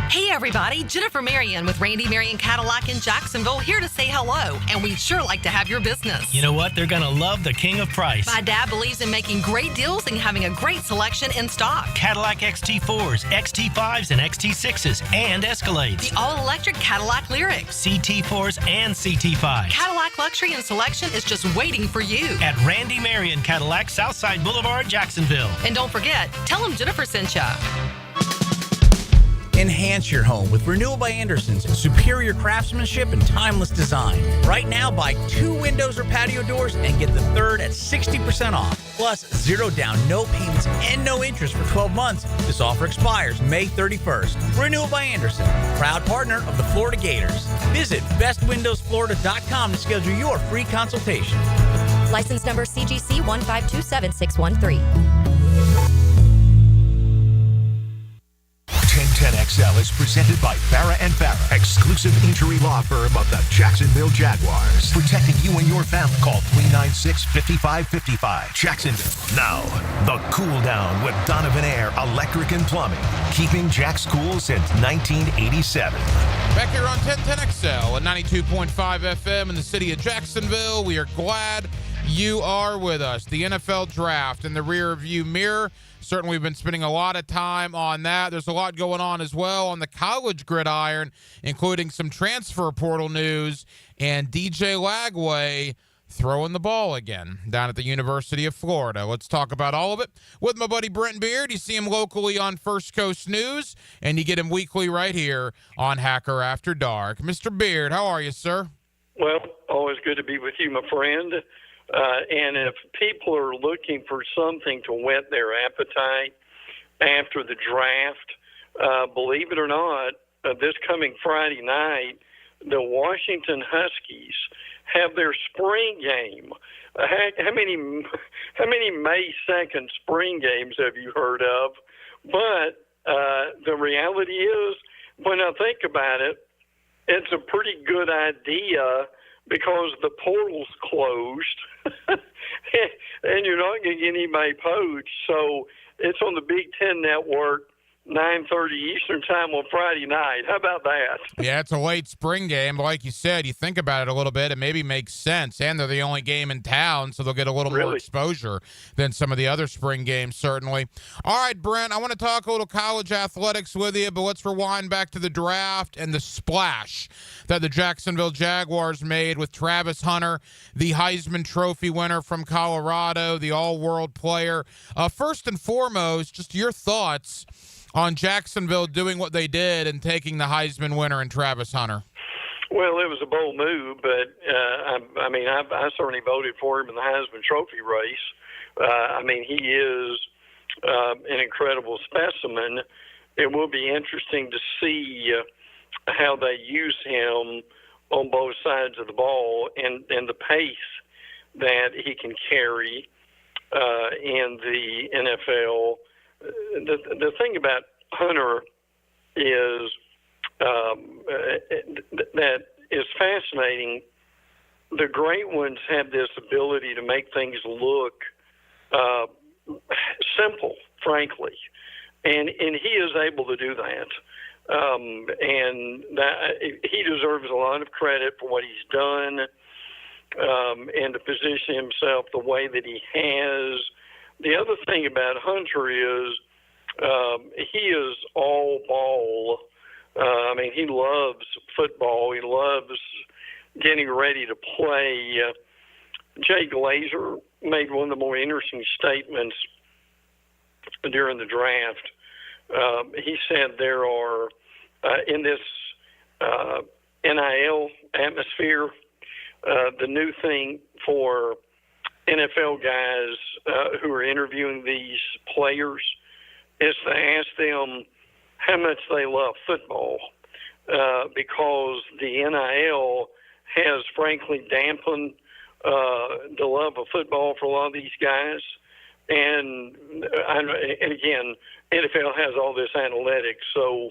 Hey everybody, Jennifer Marion with Randy Marion Cadillac in Jacksonville here to say hello, and we'd sure like to have your business. You know what? They're going to love the king of price. My dad believes in making great deals and having a great selection in stock. Cadillac XT4s, XT5s, and XT6s, and Escalades. The all-electric Cadillac Lyriq. CT4s and CT5s. Cadillac luxury and selection is just waiting for you. At Randy Marion Cadillac, Southside Boulevard, Jacksonville. And don't forget, tell them Jennifer sent ya. Enhance your home with Renewal by Anderson's superior craftsmanship and timeless design. Right now, buy 2 windows or patio doors and get the third at 60% off. Plus, 0 down, no payments, and no interest for 12 months. This offer expires May 31st. Renewal by Anderson, proud partner of the Florida Gators. Visit bestwindowsflorida.com to schedule your free consultation. License number CGC 1527613. 1010XL is presented by Farah & Farah, exclusive injury law firm of the Jacksonville Jaguars. Protecting you and your family. Call 396-5555. Jacksonville. Now, the Cool Down with Donovan Air Electric and Plumbing. Keeping Jack's cool since 1987. Back here on 1010XL at 92.5 FM in the city of Jacksonville. We are glad you are with us. The NFL draft in the rear view mirror. Certainly, we've been spending a lot of time on that. There's a lot going on as well on the college gridiron, including some transfer portal news and DJ Lagway throwing the ball again down at the University of Florida. Let's talk about all of it with my buddy Brent Beard. You see him locally on First Coast News, and you get him weekly right here on Hacker After Dark. Mr. Beard, how are you, sir? Well, always good to be with you, my friend. And if people are looking for something to whet their appetite after the draft, believe it or not, this coming Friday night, the Washington Huskies have their spring game. How many May 2nd spring games have you heard of? But the reality is, when I think about it, it's a pretty good idea because the portal's closed and you're not going to get anybody poached. So it's on the Big Ten Network, 9:30 Eastern time on Friday night. How about that? Yeah, it's a late spring game, but like you said, you think about it a little bit, it maybe makes sense. And they're the only game in town, so they'll get a little more exposure than some of the other spring games, certainly. All right, Brent, I want to talk a little college athletics with you, but let's rewind back to the draft and the splash that the Jacksonville Jaguars made with Travis Hunter, the Heisman Trophy winner from Colorado, the all-world player. First and foremost, just your thoughts on Jacksonville doing what they did and taking the Heisman winner in Travis Hunter. Well, it was a bold move, but I certainly voted for him in the Heisman Trophy race. He is an incredible specimen. It will be interesting to see how they use him on both sides of the ball and the pace that he can carry in the NFL. The thing about Hunter is that is fascinating. The great ones have this ability to make things look simple, frankly, and he is able to do that. And that he deserves a lot of credit for what he's done and to position himself the way that he has. The other thing about Hunter is he is all ball. He loves football. He loves getting ready to play. Jay Glazer made one of the more interesting statements during the draft. He said there are, in this NIL atmosphere, the new thing for NFL guys who are interviewing these players is to ask them how much they love football, because the NIL has frankly dampened the love of football for a lot of these guys. And again, NFL has all this analytics, so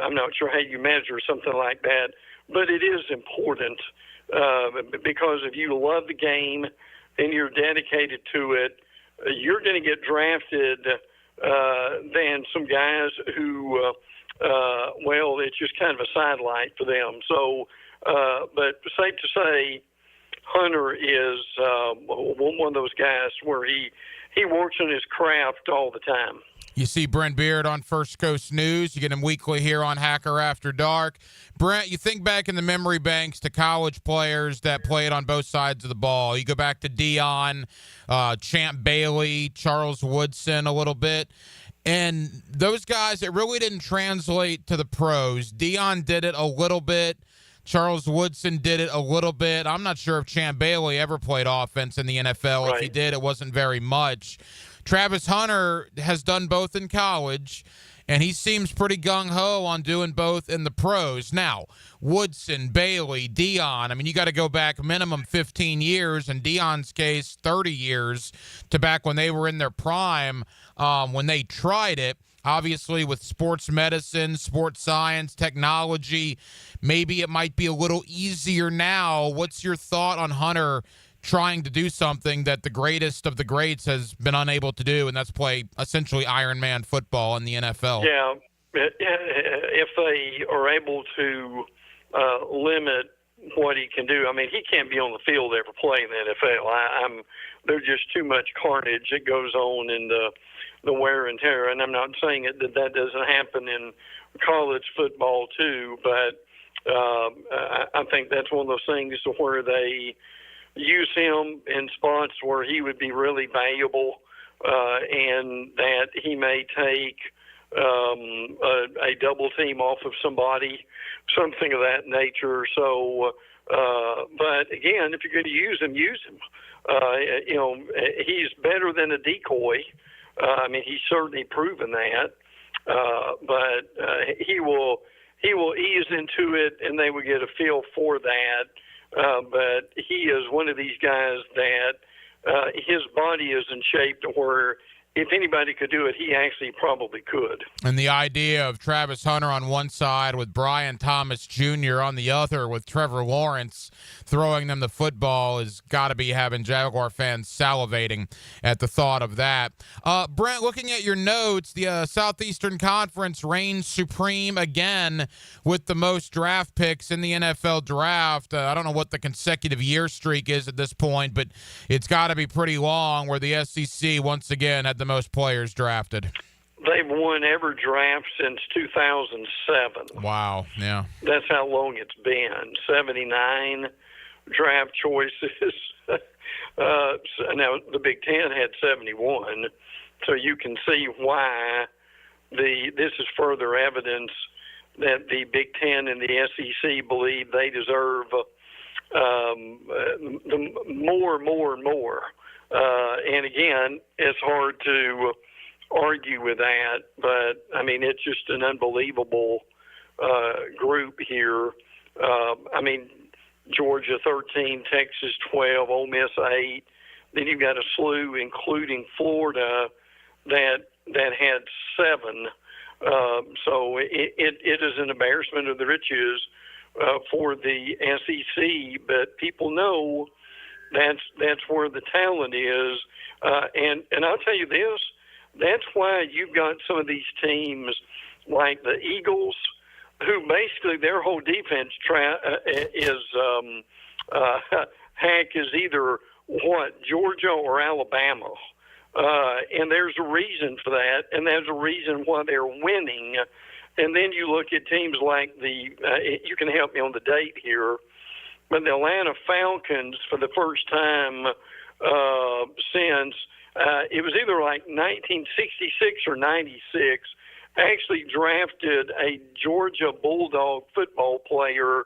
I'm not sure how you measure something like that, but it is important because if you love the game and you're dedicated to it, you're going to get drafted than some guys who, it's just kind of a sidelight for them. So, but safe to say, Hunter is one of those guys where he works on his craft all the time. You see Brent Beard on First Coast News. You get him weekly here on Hacker After Dark. Brent, you think back in the memory banks to college players that played on both sides of the ball. You go back to Deion, Champ Bailey, Charles Woodson a little bit. And those guys, it really didn't translate to the pros. Deion did it a little bit. Charles Woodson did it a little bit. I'm not sure if Champ Bailey ever played offense in the NFL. Right. If he did, it wasn't very much. Travis Hunter has done both in college, and he seems pretty gung-ho on doing both in the pros. Now, Woodson, Bailey, Deion, you got to go back minimum 15 years, in Deion's case, 30 years, to back when they were in their prime, when they tried it. Obviously, with sports medicine, sports science, technology, maybe it might be a little easier now. What's your thought on Hunter trying to do something that the greatest of the greats has been unable to do, and that's play essentially Iron Man football in the NFL? Yeah, if they are able to limit what he can do. He can't be on the field ever playing the NFL. There's just too much carnage that goes on in the wear and tear, and I'm not saying that doesn't happen in college football too, but I think that's one of those things where they use him in spots where he would be really valuable, and that he may take a double team off of somebody, something of that nature. So, but again, if you're going to use him, use him. He's better than a decoy. He's certainly proven that. But he will he will ease into it, and they will get a feel for that. But he is one of these guys that his body is in shape to where if anybody could do it, he actually probably could. And the idea of Travis Hunter on one side with Brian Thomas Jr. on the other with Trevor Lawrence throwing them the football has got to be having Jaguar fans salivating at the thought of that. Brent, looking at your notes, the Southeastern Conference reigns supreme again with the most draft picks in the NFL draft. I don't know what the consecutive year streak is at this point, but it's got to be pretty long where the SEC once again had the most players drafted. They've won every draft since 2007. Wow, yeah. That's how long it's been. 79 draft choices. Now, the Big Ten had 71, so you can see why this is further evidence that the Big Ten and the SEC believe they deserve more. And again, it's hard to argue with that, but I mean, it's just an unbelievable group here. I mean, Georgia 13, Texas 12, Ole Miss 8. Then you've got a slew, including Florida, that had 7. So it is an embarrassment of the riches for the SEC, but people know that's where the talent is. And I'll tell you this, that's why you've got some of these teams like the Eagles, who basically their whole defense hack is either Georgia or Alabama. And there's a reason for that, and there's a reason why they're winning. And then you look at teams like you can help me on the date here, but the Atlanta Falcons, for the first time since, it was either like 1966 or 96, actually drafted a Georgia Bulldog football player.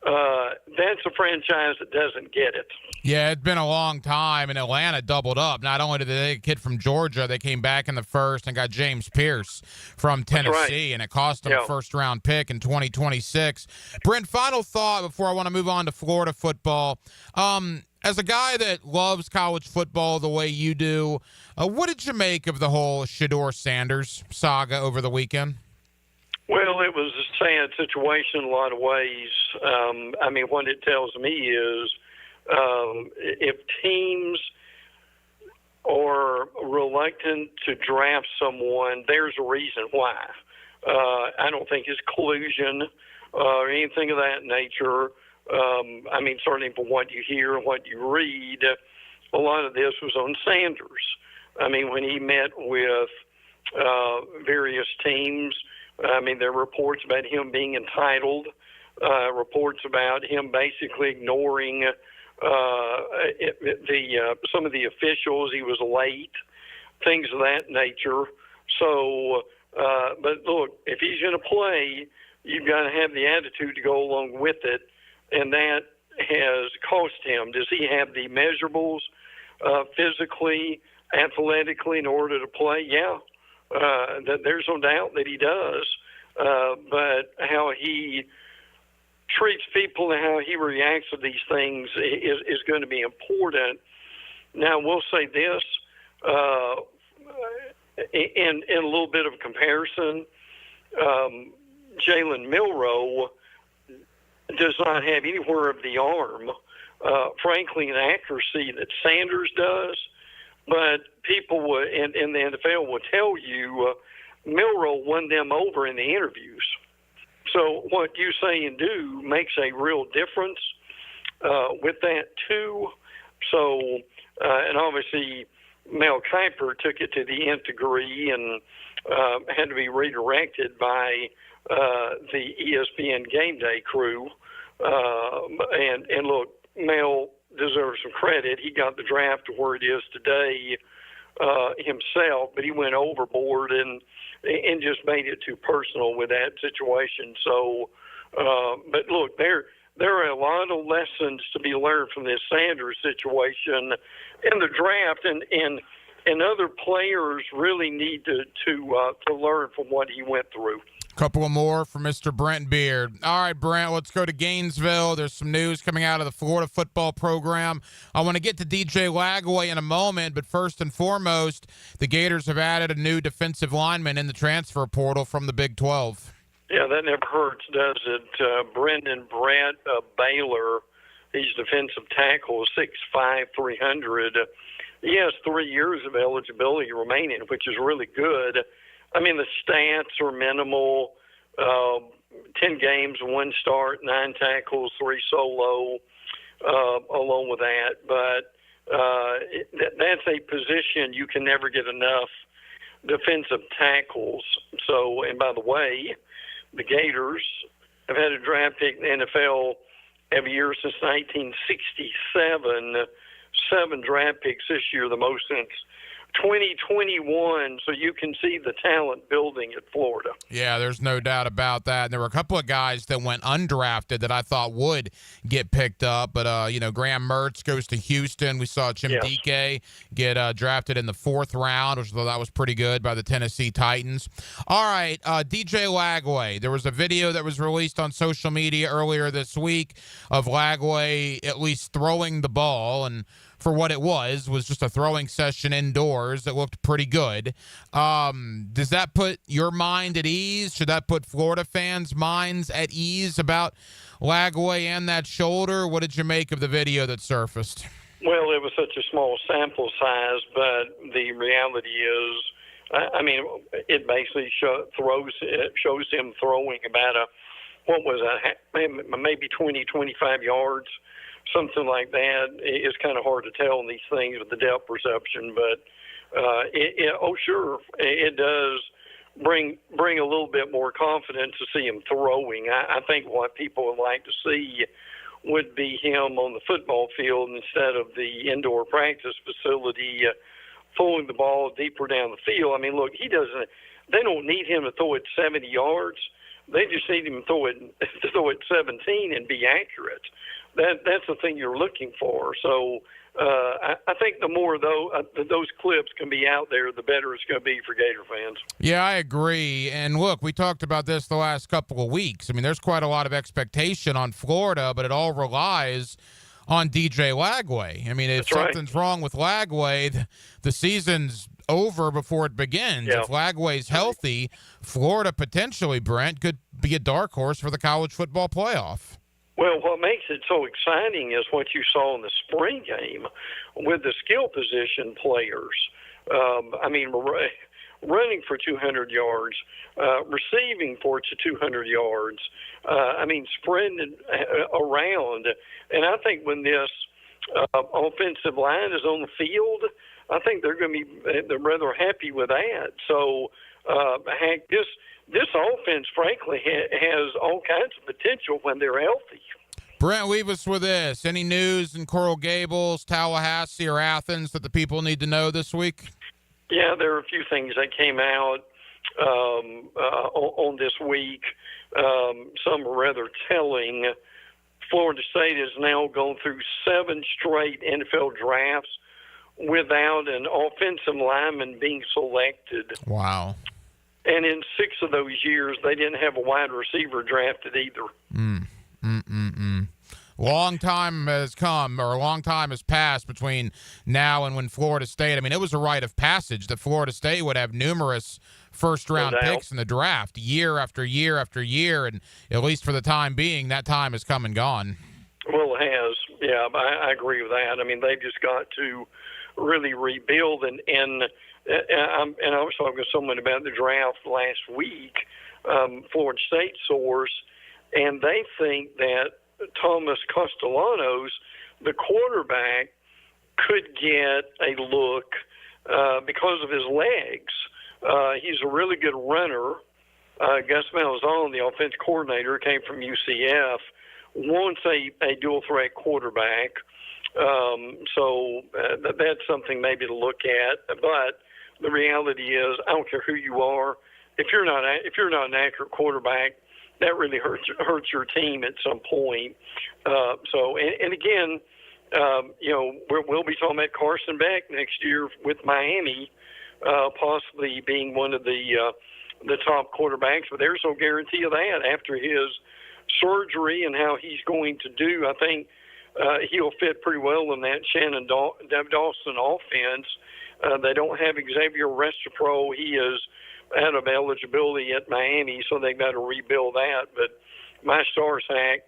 That's a franchise that doesn't get it. Yeah, it's been a long time, and Atlanta doubled up. Not only did they get a kid from Georgia, they came back in the first and got James Pierce from Tennessee, and it cost them a first-round pick in 2026. Brent, final thought before I want to move on to Florida football. As a guy that loves college football the way you do, what did you make of the whole Shedeur Sanders saga over the weekend? Well, it was a sad situation in a lot of ways. I mean, what it tells me is if teams are reluctant to draft someone, there's a reason why. I don't think it's collusion or anything of that nature. I mean, certainly from what you hear and what you read, a lot of this was on Sanders. I mean, when he met with various teams, I mean, there are reports about him being entitled, reports about him basically ignoring some of the officials. He was late, things of that nature. So, but look, if he's going to play, you've got to have the attitude to go along with it, and that has cost him. Does he have the measurables physically, athletically in order to play? Yeah. There's no doubt that he does, but how he treats people and how he reacts to these things is going to be important. Now, we'll say this, in a little bit of comparison, Jalen Milroe does not have anywhere of the arm, frankly, an accuracy that Sanders does. But people in the NFL will tell you Milroe won them over in the interviews. So what you say and do makes a real difference with that, too. So, and obviously Mel Kiper took it to the nth degree and had to be redirected by the ESPN Game Day crew. And look, Mel deserves some credit. He got the draft to where it is today himself, but he went overboard and just made it too personal with that situation. So, but look, there are a lot of lessons to be learned from this Sanders situation in the draft, and other players really need to learn from what he went through. Couple of more for Mr. Brent Beard. All right, Brent, let's go to Gainesville. There's some news coming out of the Florida football program. I want to get to DJ Lagway in a moment, but first and foremost, the Gators have added a new defensive lineman in the transfer portal from the Big 12. Yeah, that never hurts, does it? Brendan Brett, Baylor, he's defensive tackle, 6'5", 300. He has 3 years of eligibility remaining, which is really good. I mean, the stats are minimal. 10 games, 1 start, 9 tackles, 3 solo, along with that. But that's a position you can never get enough defensive tackles. So, and by the way, the Gators have had a draft pick in the NFL every year since 1967. 7 draft picks this year, the most since 2021, so you can see the talent building at Florida. Yeah, there's no doubt about that. And there were a couple of guys that went undrafted that I thought would get picked up, but Graham Mertz goes to Houston. We saw Chimdike get drafted in the 4th round, which I thought that was pretty good by the Tennessee Titans. All right, DJ Lagway. There was a video that was released on social media earlier this week of Lagway at least throwing the ball, and for what it was just a throwing session indoors that looked pretty good. Does that put your mind at ease? Should that put Florida fans' minds at ease about Lagway and that shoulder? What did you make of the video that surfaced? Well, it was such a small sample size, but the reality is, it basically shows him throwing about maybe 20, 25 yards. Something like that. It's kind of hard to tell in these things with the depth perception, but it does bring a little bit more confidence to see him throwing. I think what people would like to see would be him on the football field instead of the indoor practice facility throwing the ball deeper down the field. I mean, look, they don't need him to throw it 70 yards. They just need him to throw it 17 and be accurate. That's the thing you're looking for. So I think the more those clips can be out there, the better it's going to be for Gator fans. Yeah, I agree. And look, we talked about this the last couple of weeks. I mean, there's quite a lot of expectation on Florida, but it all relies on DJ Lagway. I mean, if something's wrong with Lagway, the season's over before it begins. Yeah. If Lagway's healthy, Florida potentially, Brent, could be a dark horse for the college football playoff. Well, what makes it so exciting is what you saw in the spring game with the skill position players. Running for 200 yards, receiving for 200 yards, sprinting around. And I think when this offensive line is on the field, I think they're rather happy with that. So, this offense, frankly, has all kinds of potential when they're healthy. Brent, leave us with this. Any news in Coral Gables, Tallahassee, or Athens that the people need to know this week? Yeah, there are a few things that came out on this week. Some are rather telling. Florida State has now gone through 7 straight NFL drafts without an offensive lineman being selected. Wow. And in 6 of those years, they didn't have a wide receiver drafted either. Long time has come, or a long time has passed between now and when Florida State, it was a rite of passage that Florida State would have numerous first-round picks in the draft year after year after year, and at least for the time being, that time has come and gone. Well, it has. Yeah, I agree with that. They've just got to really rebuild, and I was talking to someone about the draft last week, Florida State source, and they think that Thomas Castellanos, the quarterback, could get a look because of his legs. He's a really good runner. Gus Malzahn, the offensive coordinator, came from UCF, wants a dual-threat quarterback. So that's something maybe to look at. But the reality is, I don't care who you are, if you're not an accurate quarterback, that really hurts your team at some point. Again, we'll be talking about Carson Beck next year with Miami, possibly being one of the the top quarterbacks, but there's no guarantee of that after his surgery and how he's going to do. I think he'll fit pretty well in that Shannon Dawson offense. They don't have Xavier Restapro. He is out of eligibility at Miami, so they've got to rebuild that. But my star sack,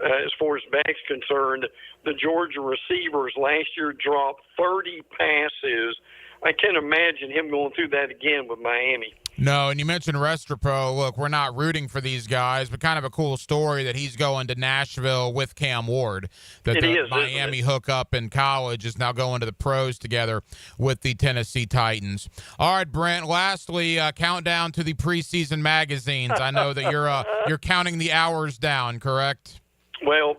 as far as back's concerned, the Georgia receivers last year dropped 30 passes. I can't imagine him going through that again with Miami. No, and you mentioned Restapro. Look, we're not rooting for these guys, but kind of a cool story that he's going to Nashville with Cam Ward. That the Miami hookup in college is now going to the pros together with the Tennessee Titans. All right, Brent, lastly, countdown to the preseason magazines. I know that you're counting the hours down, correct? Well,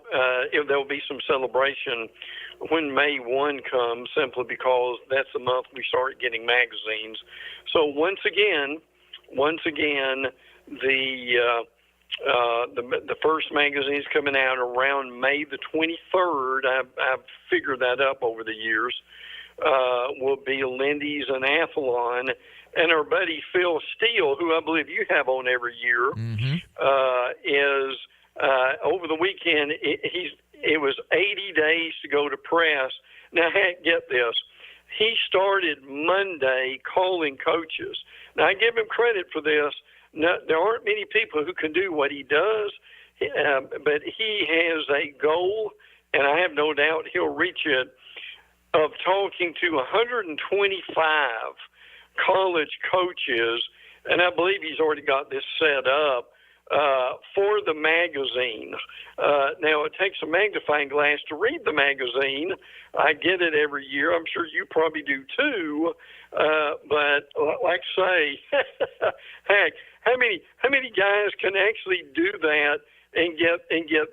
there'll be some celebration when May 1 comes, simply because that's the month we start getting magazines. So once again, the first magazine is coming out around May the 23rd. I've figured that up over the years. Will be Lindy's and Athlon, and our buddy Phil Steele, who I believe you have on every year, is over the weekend. It was 80 days to go to press. Now, get this. He started Monday calling coaches. Now, I give him credit for this. No, there aren't many people who can do what he does, but he has a goal, and I have no doubt he'll reach it, of talking to 125 college coaches, and I believe he's already got this set up for the magazine. Now, it takes a magnifying glass to read the magazine. I get it every year. I'm sure you probably do too. But like I say, heck, how many guys can actually do that and get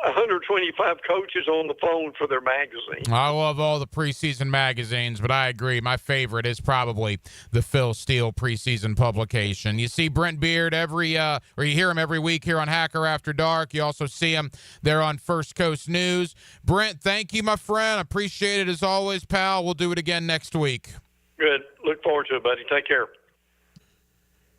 125 coaches on the phone for their magazine? I love all the preseason magazines, but I agree. My favorite is probably the Phil Steele preseason publication. You see Brent Beard or you hear him every week here on Hacker After Dark. You also see him there on First Coast News. Brent, thank you, my friend. I appreciate it as always, pal. We'll do it again next week. Good. Look forward to it, buddy. Take care.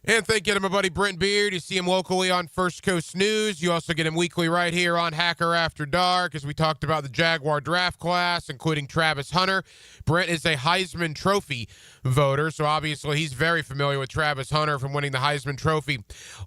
And thank you to my buddy Brent Beard. You see him locally on First Coast News. You also get him weekly right here on Hacker After Dark as we talked about the Jaguar draft class, including Travis Hunter. Brent is a Heisman Trophy voter, so obviously he's very familiar with Travis Hunter from winning the Heisman Trophy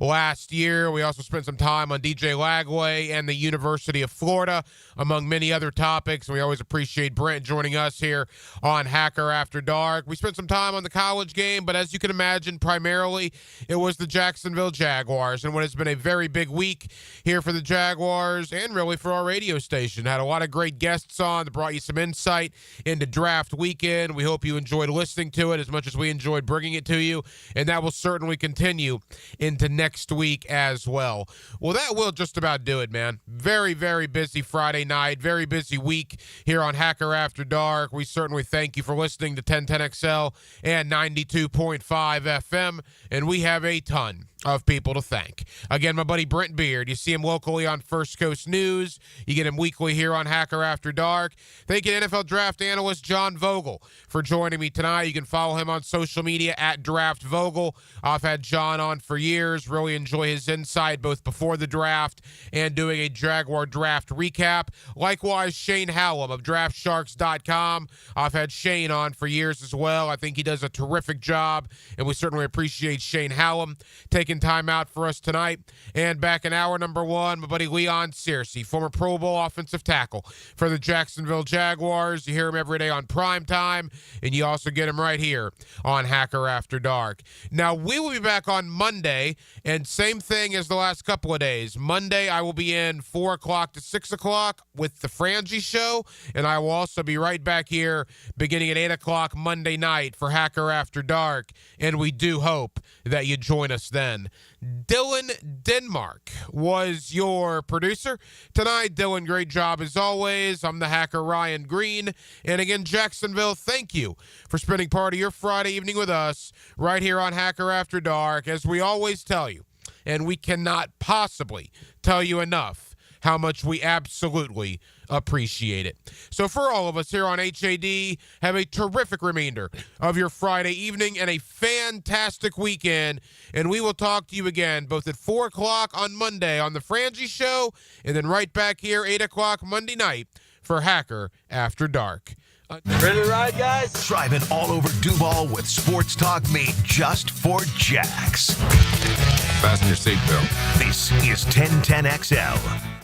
last year. We also spent some time on DJ Lagway and the University of Florida, among many other topics. We always appreciate Brent joining us here on Hacker After Dark. We spent some time on the college game, but as you can imagine, primarily it was the Jacksonville Jaguars, and what has been a very big week here for the Jaguars and really for our radio station. Had a lot of great guests on that brought you some insight into draft weekend. We hope you enjoyed listening to it as much as we enjoyed bringing it to you, and that will certainly continue into next week as well. Well, that will just about do it, man. Very, very busy Friday night, very busy week here on Hacker After Dark. We certainly thank you for listening to 1010XL and 92.5 FM, and we have a ton of people to thank. Again, my buddy Brent Beard. You see him locally on First Coast News. You get him weekly here on Hacker After Dark. Thank you to NFL draft analyst John Vogel for joining me tonight. You can follow him on social media at Draft Vogel. I've had John on for years. Really enjoy his insight both before the draft and doing a Jaguar draft recap. Likewise, Shane Hallum of DraftSharks.com. I've had Shane on for years as well. I think he does a terrific job, and we certainly appreciate Shane Hallum taking time out for us tonight. And back in hour number one, my buddy Leon Searcy, former Pro Bowl offensive tackle for the Jacksonville Jaguars. You hear him every day on Prime Time, and you also get him right here on Hacker After Dark. Now, we will be back on Monday, and same thing as the last couple of days. Monday, I will be in 4 o'clock to 6 o'clock with the Frangie Show, and I will also be right back here beginning at 8 o'clock Monday night for Hacker After Dark, and we do hope that you join us then. Dylan Denmark was your producer tonight. Dylan, great job as always. I'm the hacker Ryan Green. And again, Jacksonville, thank you for spending part of your Friday evening with us right here on Hacker After Dark. As we always tell you, and we cannot possibly tell you enough, how much we absolutely appreciate it. So for all of us here on HAD, have a terrific remainder of your Friday evening and a fantastic weekend. And we will talk to you again both at 4 o'clock on Monday on The Frangie Show, and then right back here 8 o'clock Monday night for Hacker After Dark. Ready to ride, guys? Driving all over Duval with sports talk made just for Jacks. Fasten your seatbelt. This is 1010XL.